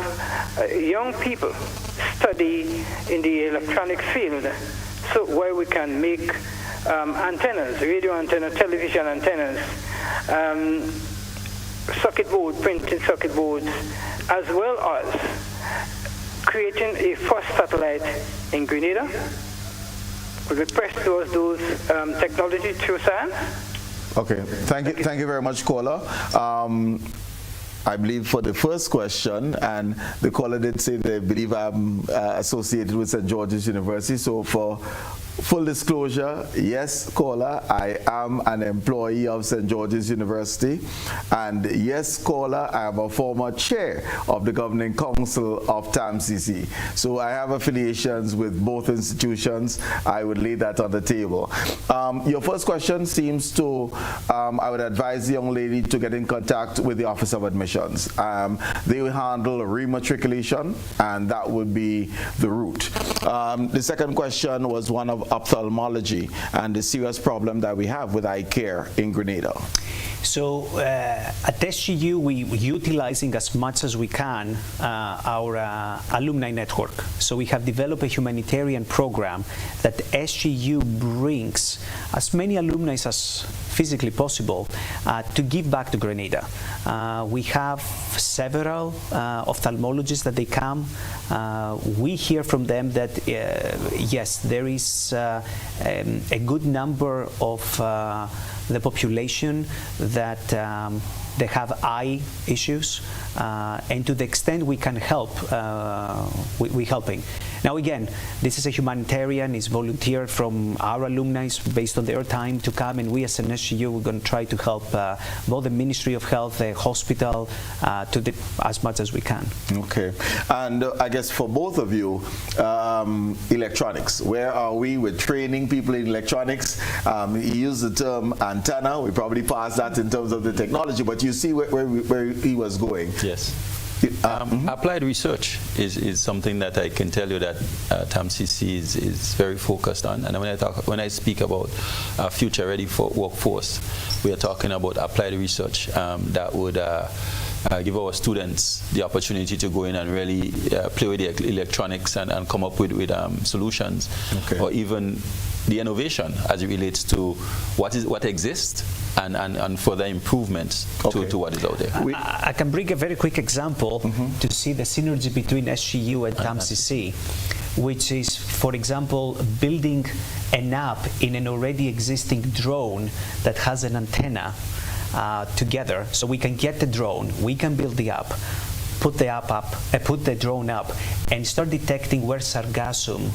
young people study in the electronic field, so where we can make antennas, radio antennas, television antennas, circuit board, printed circuit boards, as well as creating a first satellite in Grenada? Could we press those technology through science? Okay, thank you very much, caller. I believe for the first question, and the caller did say they believe I'm associated with St. George's University, so for full disclosure, yes, caller, I am an employee of St. George's University, and yes, caller, I am a former chair of the governing council of TAMCC. So I have affiliations with both institutions. I would lay that on the table. Your first question seems to, I would advise the young lady to get in contact with the Office of Admissions. They will handle rematriculation, and that would be the route. The second question was one of ophthalmology and the serious problem that we have with eye care in Grenada. So at SGU, we're utilizing as much as we can our alumni network. So we have developed a humanitarian program that SGU brings as many alumni as physically possible to give back to Grenada. We have several ophthalmologists that they come. We hear from them that yes, there is a good number of the population that they have eye issues, and to the extent we can help, we're helping. Now again, this is a humanitarian, it's volunteered from our alumni based on their time to come, and we as an SGU, we're going to try to help both the Ministry of Health, the hospital, as much as we can. Okay, and I guess for both of you, electronics, where are we with training people in electronics? You use the term antenna, we probably passed that in terms of the technology, but you see where he was going. Yes. Applied research is something that I can tell you that TAMCC is very focused on. And when I speak about future ready for workforce, we are talking about applied research that would give our students the opportunity to go in and really play with the electronics and come up with solutions, or even the innovation as it relates to what exists and further improvements to what is out there. I can bring a very quick example to see the synergy between SGU and TAMCC, which is, for example, building an app in an already existing drone that has an antenna together, so we can get the drone, we can build the app, put the drone up, and start detecting where sargassum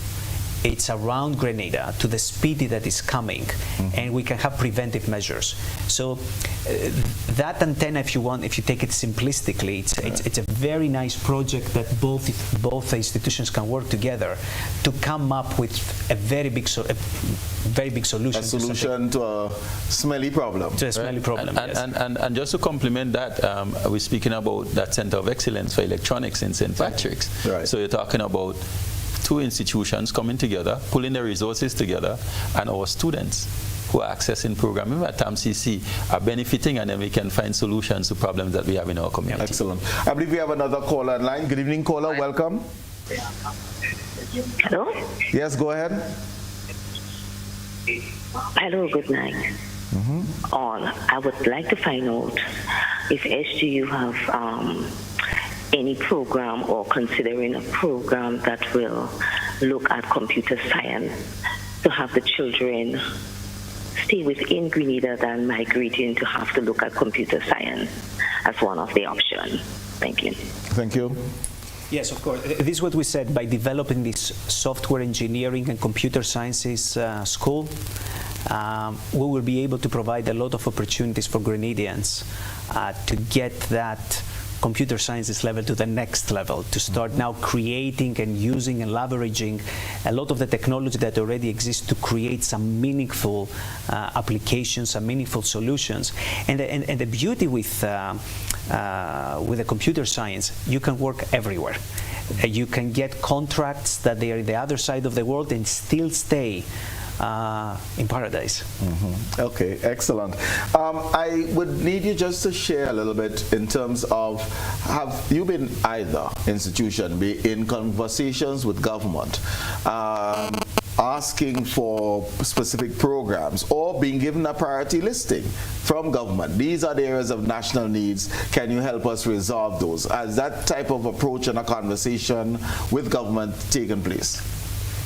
it's around Grenada to the speed that is coming, and we can have preventive measures. So that antenna, if you take it simplistically, it's a very nice project that both institutions can work together to come up with a very big solution. A solution to a smelly problem. To a smelly problem, yes. And just to complement that, we're speaking about that Center of Excellence for Electronics in St. Patrick's. Right. So you're talking about two institutions coming together, pulling their resources together, and our students who are accessing programming at TAMCC are benefiting, and then we can find solutions to problems that we have in our community. Excellent. I believe we have another caller online. Good evening, caller. Welcome. Hello? Yes, go ahead. Hello, good night. All. I would like to find out if SGU have any program or considering a program that will look at computer science to have the children stay within Grenada than migrating to have to look at computer science as one of the options. Thank you. Thank you. Yes, of course. This is what we said. By developing this software engineering and computer sciences school, we will be able to provide a lot of opportunities for Grenadians to get that computer sciences level to the next level, to start now creating and using and leveraging a lot of the technology that already exists to create some meaningful applications, some meaningful solutions. And the beauty with the computer science, you can work everywhere. You can get contracts that they are in the other side of the world and still stay in paradise. Okay, excellent. I would need you just to share a little bit in terms of, have you been either institution be in conversations with government asking for specific programs or being given a priority listing from government? These are the areas of national needs. Can you help us resolve those? Has that type of approach and a conversation with government taken place?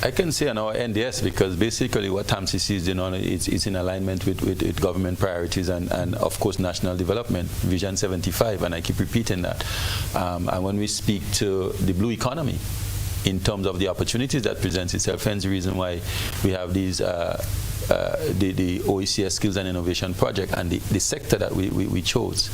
I can say on our end, yes, because basically what TAMCC is doing is in alignment with government priorities and of course national development, Vision 75, and I keep repeating that. And when we speak to the blue economy in terms of the opportunities that presents itself, hence the reason why we have these the OECS Skills and Innovation Project, and the sector that we chose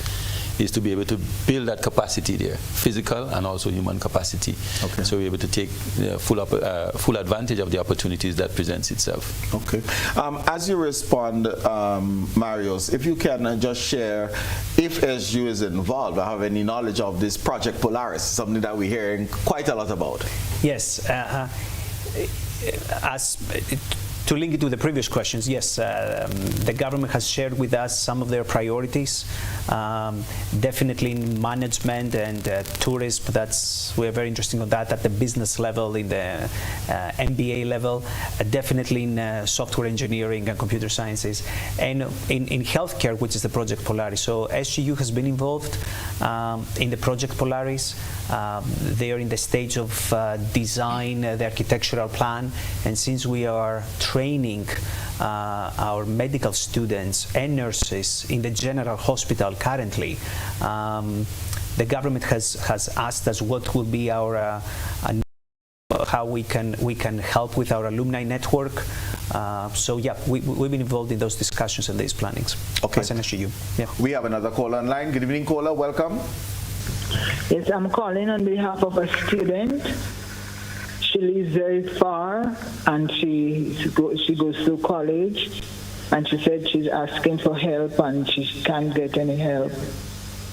is to be able to build that capacity there, physical and also human capacity. Okay. So we're able to take full advantage of the opportunities that presents itself. Okay. As you respond, Marius, if you can just share if SGU is involved or have any knowledge of this Project Polaris, something that we're hearing quite a lot about. Yes. To link it to the previous questions, yes, the government has shared with us some of their priorities. Definitely in management and tourism, we're very interested on that at the business level, in the MBA level, definitely in software engineering and computer sciences, and in healthcare, which is the Project Polaris. So SGU has been involved in the Project Polaris. They are in the stage of design the architectural plan, and since we are training our medical students and nurses in the general hospital currently, the government has asked us what will be our how we can help with our alumni network. So yeah, we've been involved in those discussions and these plannings. Okay. As an SGU. Yeah. We have another caller online. Good evening, caller. Welcome. Yes, I'm calling on behalf of a student. She lives very far, and she goes to college, and she said she's asking for help, and she can't get any help.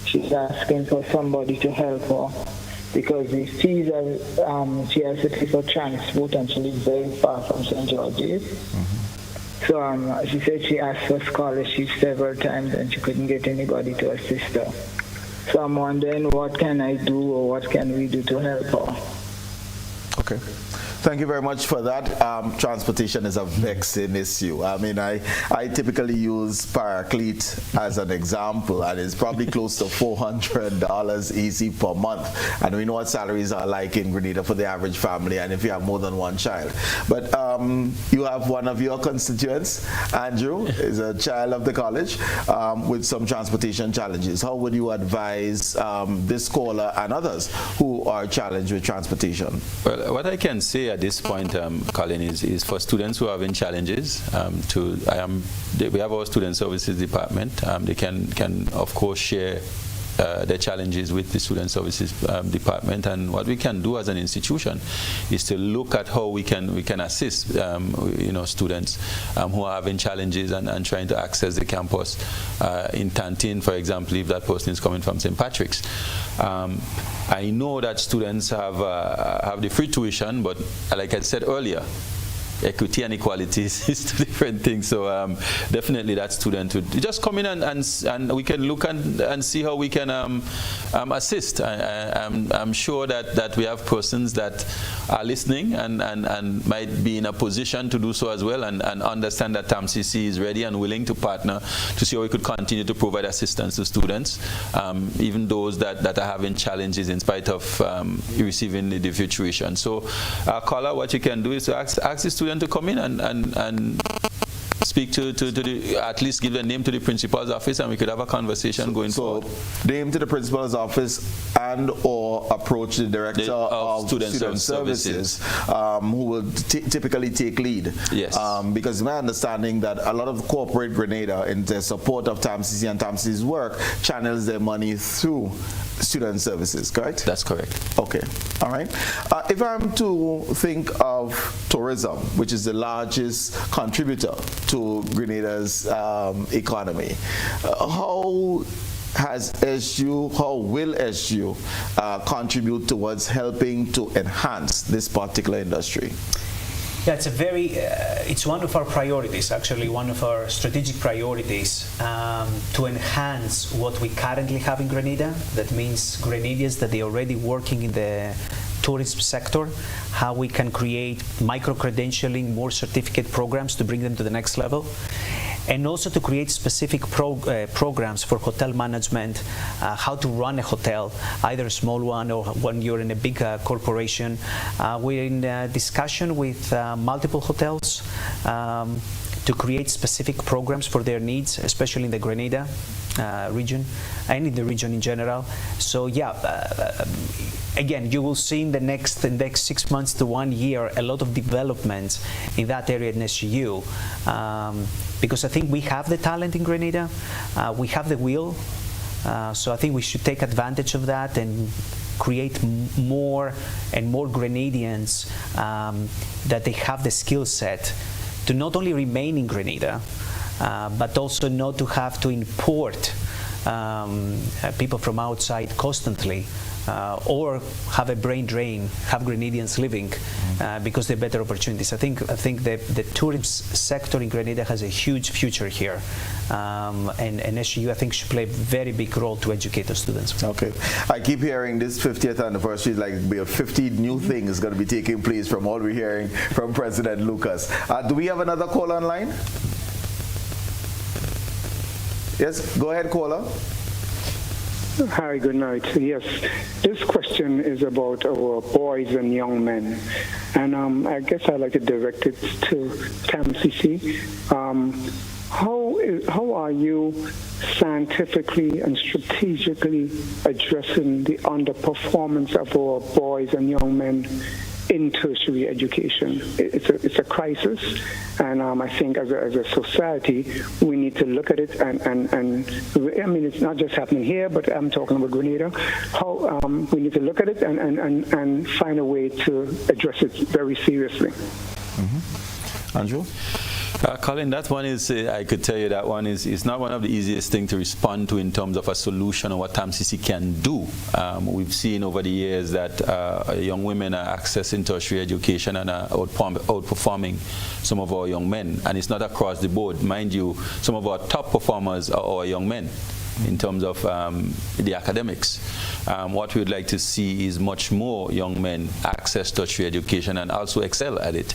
she's asking for somebody to help her because the fees are, she has to pay for transport and she lives very far from St. George's. So she said she asked for scholarships several times and she couldn't get anybody to assist her. So I'm wondering what can I do or what can we do to help her? Okay. Thank you very much for that. Transportation is a vexing issue. I mean, I typically use Paraclete as an example, and it's probably close to $400 easy per month. And we know what salaries are like in Grenada for the average family, and if you have more than one child. But you have one of your constituents, Andrew, is a child of the college with some transportation challenges. How would you advise this caller and others who are challenged with transportation? Well, what I can say at this point, Colin, is for students who are having challenges. We have our student services department. They can of course share their challenges with the student services department, and what we can do as an institution is to look at how we can assist students who are having challenges and trying to access the campus in Tantin, for example, if that person is coming from St. Patrick's. I know that students have the free tuition, but like I said earlier, equity and equality is two different things. So definitely that student would just come in and we can look and see how we can assist. I'm sure that we have persons that are listening and might be in a position to do so as well, and understand that TAMCC is ready and willing to partner to see how we could continue to provide assistance to students, even those that are having challenges in spite of receiving the free tuition. So caller, what you can do is to ask the student to come in and speak to the, at least give the name to the principal's office, and we could have a conversation going forward. Name to the principal's office and or approach the director of student services who will typically take lead. Yes. Because my understanding that a lot of corporate Grenada, in the support of TAMCC and TAMCC's work, channels their money through student services, correct? That's correct. Okay, all right. If I'm to think of tourism, which is the largest contributor to Grenada's economy, how will SU contribute towards helping to enhance this particular industry? Yeah, it's one of our priorities, actually one of our strategic priorities, to enhance what we currently have in Grenada. That means Grenadians that are already working in the tourism sector, how we can create micro-credentialing, more certificate programs to bring them to the next level, and also to create specific programs for hotel management, how to run a hotel, either a small one or when you're in a big corporation. We're in discussion with multiple hotels to create specific programs for their needs, especially in the Grenada region and in the region in general. So yeah, again, you will see in the next 6 months to 1 year a lot of development in that area in SGU, because I think we have the talent in Grenada, we have the will, so I think we should take advantage of that and create more and more Grenadians that they have the skill set to not only remain in Grenada, but also not to have to import people from outside constantly, or have a brain drain, have Grenadians living because they're better opportunities. I think the tourism sector in Grenada has a huge future here, and SGU I think should play a very big role to educate the students. Okay, I keep hearing this 50th anniversary is like 50 new things going to be taking place from what we're hearing from President Lucas. Do we have another call online? Yes, go ahead, caller. Hi, good night. Yes, this question is about our boys and young men, and I guess I'd like to direct it to TAMCC. How are you scientifically and strategically addressing the underperformance of our boys and young men in tertiary education? It's a crisis, and I think as a society we need to look at it and I mean, it's not just happening here, but I'm talking about Grenada. How we need to look at it and find a way to address it very seriously. Andrew? Colin, that one is, I could tell you that one is not one of the easiest things to respond to in terms of a solution or what TAMCC can do. We've seen over the years that young women are accessing tertiary education and are outperforming some of our young men. And it's not across the board. Mind you, some of our top performers are our young men in terms of the academics. What we would like to see is much more young men access tertiary education and also excel at it.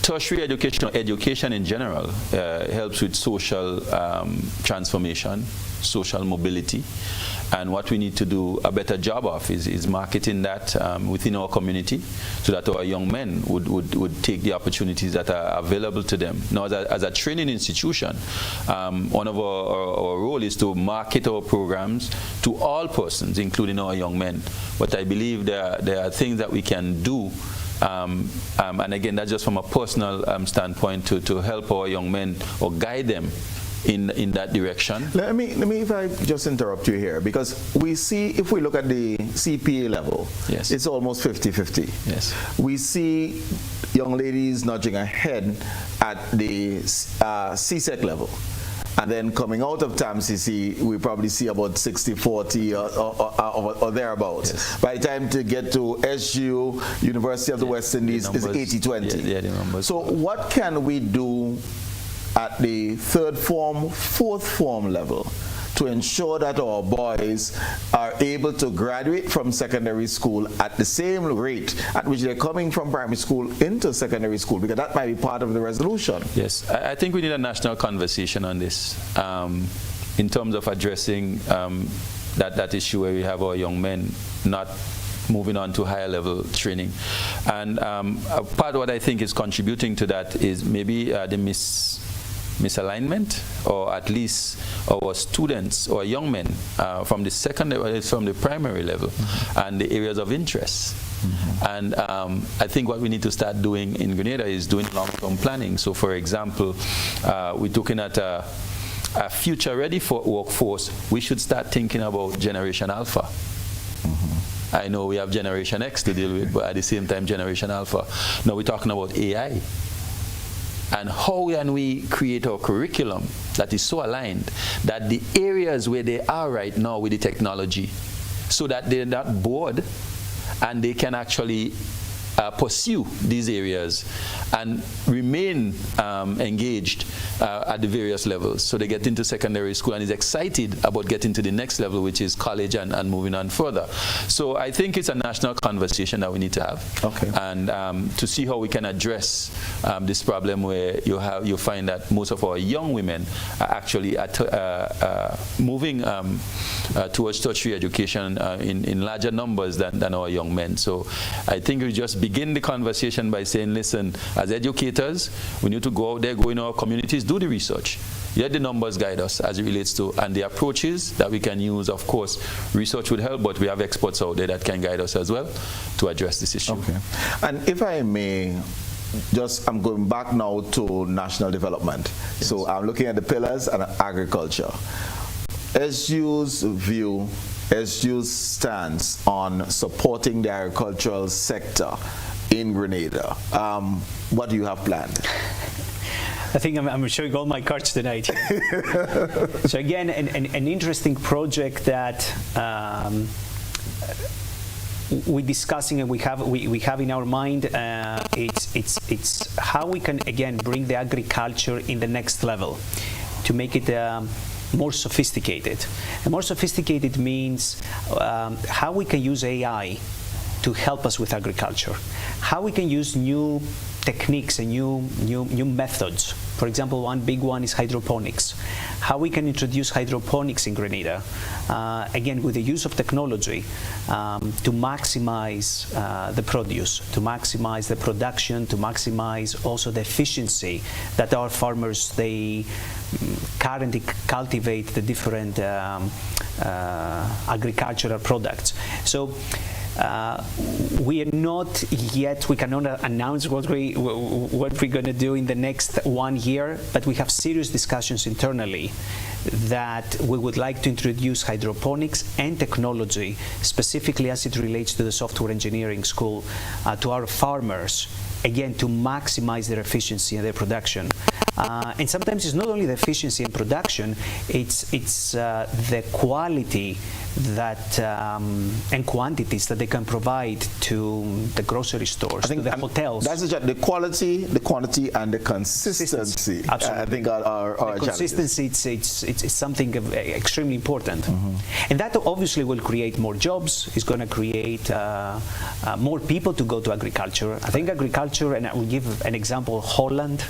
Tertiary education in general helps with social transformation, social mobility, and what we need to do a better job of is marketing that within our community so that our young men would take the opportunities that are available to them. Now, as a training institution, one of our role is to market our programs to all persons, including our young men. But I believe there are things that we can do. And again, that's just from a personal standpoint to help our young men or guide them in that direction. Let me if I just interrupt you here, because we see, if we look at the CPA level, yes, it's almost 50-50. Yes. We see young ladies nudging ahead at the CSEC level. And then coming out of TAMCC, we probably see about 60-40 or thereabouts. Yes. By the time to get to SU, University of the West Indies, is 80-20. Yeah, the numbers. So what can we do at the third form, fourth form level to ensure that our boys are able to graduate from secondary school at the same rate at which they're coming from primary school into secondary school? Because that might be part of the resolution. Yes, I think we need a national conversation on this in terms of addressing that issue where we have our young men not moving on to higher level training. And part of what I think is contributing to that is maybe the misalignment, or at least our students or young men from the secondary, from the primary level, and the areas of interest. And I think what we need to start doing in Grenada is doing long-term planning. So, for example, we're looking at a future-ready workforce. We should start thinking about Generation Alpha. I know we have Generation X to deal with, but at the same time, Generation Alpha. Now we're talking about AI. And how can we create our curriculum that is so aligned that the areas where they are right now with the technology, so that they're not bored and they can actually pursue these areas and remain engaged at the various levels. So they get into secondary school and is excited about getting to the next level, which is college and moving on further. So I think it's a national conversation that we need to have. Okay. And to see how we can address this problem where you find that most of our young women are actually moving towards tertiary education in larger numbers than our young men. So I think we just begin the conversation by saying, listen, as educators, we need to go out there, go in our communities, do the research. Let the numbers guide us as it relates to, and the approaches that we can use. Of course, research would help, but we have experts out there that can guide us as well to address this issue. Okay. And if I may, I'm going back now to national development. Yes. So I'm looking at the pillars and agriculture. SU's view, SU's stance on supporting the agricultural sector in Grenada. What do you have planned? I think I'm showing all my cards tonight. So again, an interesting project that we're discussing and we have in our mind. It's how we can again bring the agriculture in the next level to make it more sophisticated. And more sophisticated means how we can use AI to help us with agriculture, how we can use new techniques and new methods. For example, one big one is hydroponics. How we can introduce hydroponics in Grenada, again with the use of technology, to maximize the produce, to maximize the production, to maximize also the efficiency that our farmers, they currently cultivate the different agricultural products. So we are not yet, we cannot announce what we're going to do in the next 1 year, but we have serious discussions internally that we would like to introduce hydroponics and technology, specifically as it relates to the software engineering school, to our farmers, again, to maximize their efficiency and their production. And sometimes it's not only the efficiency and production, it's the quality that and quantities that they can provide to the grocery stores, to the hotels. That's the quality, the quantity, and the consistency. Absolutely. I think are the consistency. It's something extremely important, and that obviously will create more jobs. It's going to create more people to go to agriculture. I think agriculture, and I will give an example: Holland.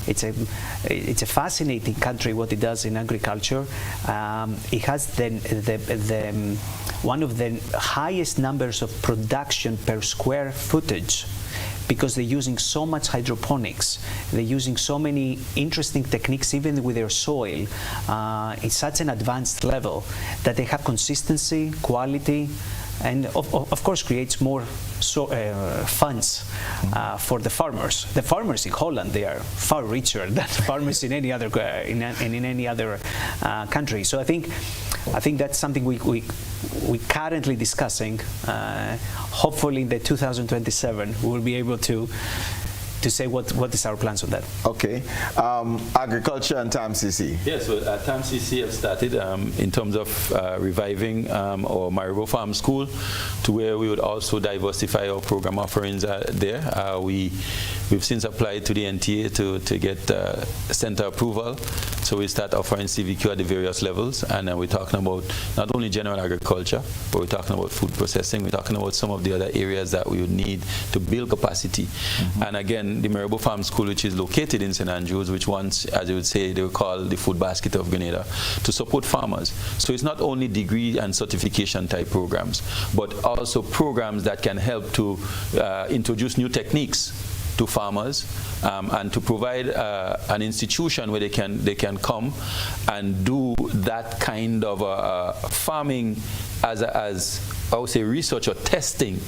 It's a fascinating country what it does in agriculture. It has one of the highest numbers of production per square footage, because they're using so much hydroponics. They're using so many interesting techniques even with their soil. It's such an advanced level that they have consistency, quality, and of course creates more funds for the farmers. The farmers in Holland, they are far richer than farmers in any other in any other country. So I think that's something we currently discussing. Hopefully in the 2027 we will be able to say what is our plans on that. Okay. Agriculture and TAMCC. Yes, so TAMCC have started in terms of reviving our Maribor Farm School, to where we would also diversify our program offerings there. We've since applied to the NTA to get center approval. So we start offering CVQ at the various levels, and we're talking about not only general agriculture, but we're talking about food processing. We're talking about some of the other areas that we would need to build capacity. And again, the Maribor Farm School, which is located in St. Andrews, which once, as you would say, they would call the food basket of Grenada, to support farmers. So it's not only degree and certification type programs, but also programs that can help to introduce new techniques to farmers, and to provide an institution where they can come and do that kind of farming as I would say research or testing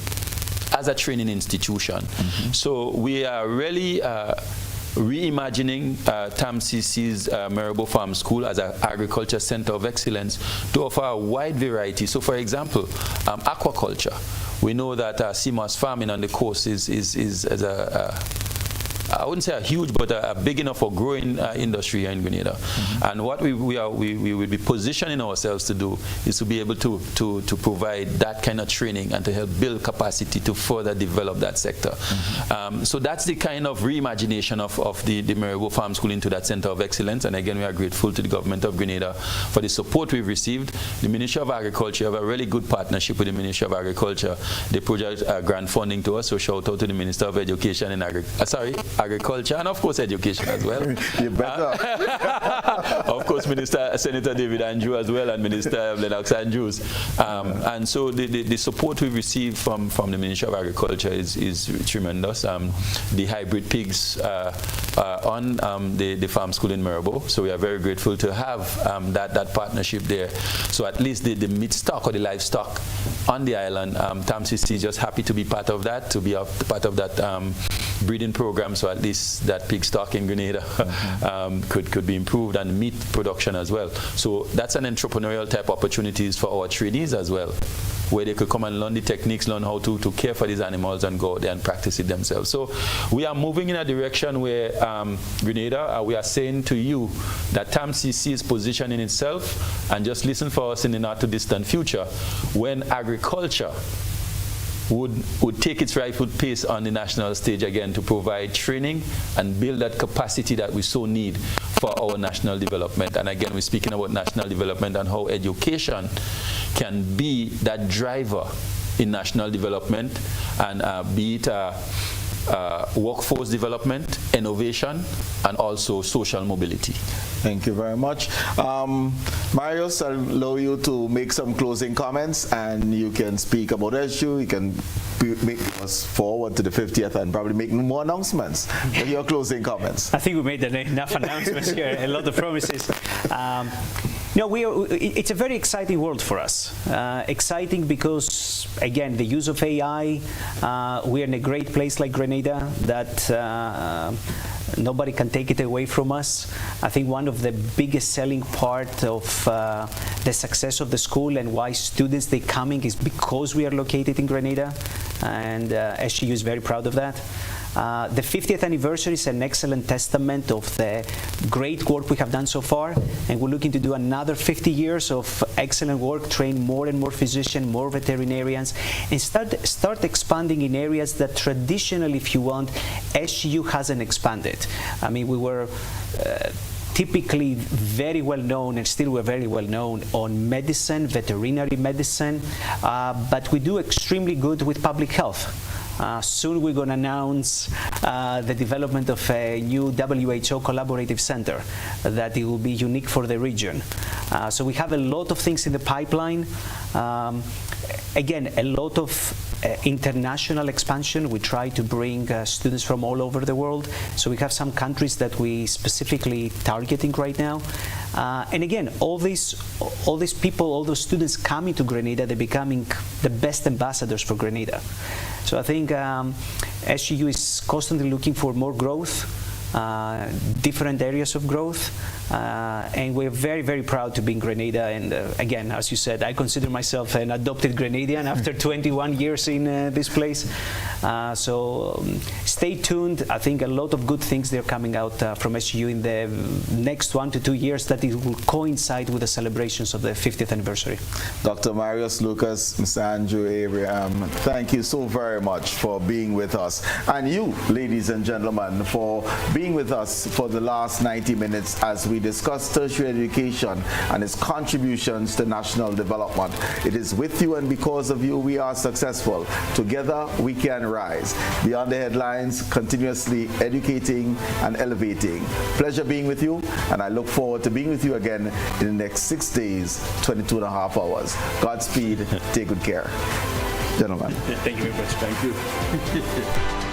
as a training institution. So we are really reimagining TAMCC's Maribor Farm School as an agriculture center of excellence to offer a wide variety. So for example, aquaculture. We know that sea moss farming on the coast is I wouldn't say a huge, but a big enough or growing industry here in Grenada. And what we will be positioning ourselves to do is to be able to provide that kind of training and to help build capacity to further develop that sector. So that's the kind of reimagination of the Maribor Farm School into that center of excellence. And again, we are grateful to the government of Grenada for the support we've received. The Ministry of Agriculture have a really good partnership with the Ministry of Agriculture. They project grant funding to us, so shout out to the Minister of Education and Agriculture, and of course education as well. You better. Of course, Senator David Andrew as well, and Minister Lennox Andrews. And so the support we receive from the Ministry of Agriculture is tremendous. The hybrid pigs on the farm school in Maribor, so we are very grateful to have that partnership there. So at least the meat stock or the livestock on the island, TAMCC is just happy to be part of that, to be part of that breeding program, so at least that pig stock in Grenada could be improved, and meat production as well. So that's an entrepreneurial type opportunities for our trainees as well, where they could come and learn the techniques, learn how to care for these animals and go out there and practice it themselves. So we are moving in a direction where Grenada, we are saying to you that TAMCC is positioning itself, and just listen for us in the not too distant future, when agriculture would take its rightful place on the national stage again to provide training and build that capacity that we so need for our national development. And again, we're speaking about national development and how education can be that driver in national development, and be it workforce development, innovation, and also social mobility. Thank you very much. Marius, I'll allow you to make some closing comments, and you can speak about the issue. You can make us forward to the 50th and probably make more announcements. Your closing comments. I think we made enough announcements here, a lot of promises. It's a very exciting world for us. Exciting because, again, the use of AI, we're in a great place like Grenada that nobody can take it away from us. I think one of the biggest selling part of the success of the school and why students they're coming is because we are located in Grenada, and SGU is very proud of that. The 50th anniversary is an excellent testament of the great work we have done so far, and we're looking to do another 50 years of excellent work, train more and more physicians, more veterinarians, and start expanding in areas that traditionally, if you want, SGU hasn't expanded. I mean, we were typically very well known, and still we're very well known on medicine, veterinary medicine, but we do extremely good with public health. Soon we're going to announce the development of a new WHO collaborative center that it will be unique for the region. So we have a lot of things in the pipeline. Again, a lot of international expansion. We try to bring students from all over the world. So we have some countries that we specifically targeting right now. And again, all these people, all those students coming to Grenada, they're becoming the best ambassadors for Grenada. So I think SGU is constantly looking for more growth, different areas of growth, and we're very, very proud to be in Grenada. And again, as you said, I consider myself an adopted Grenadian after 21 years in this place. So stay tuned. I think a lot of good things they're coming out from SGU in the next 1 to 2 years that it will coincide with the celebrations of the 50th anniversary. Dr. Marius Lucas, Mr. Andrew Abraham, thank you so very much for being with us. And you, ladies and gentlemen, for being with us for the last 90 minutes as we discuss tertiary education and its contributions to national development. It is with you and because of you we are successful. Together we can rise. Beyond the Headlines, continuously educating and elevating. Pleasure being with you, and I look forward to being with you again in the next 6 days, 22.5 hours. Godspeed. Take good care. Gentlemen. Thank you very much. Thank you.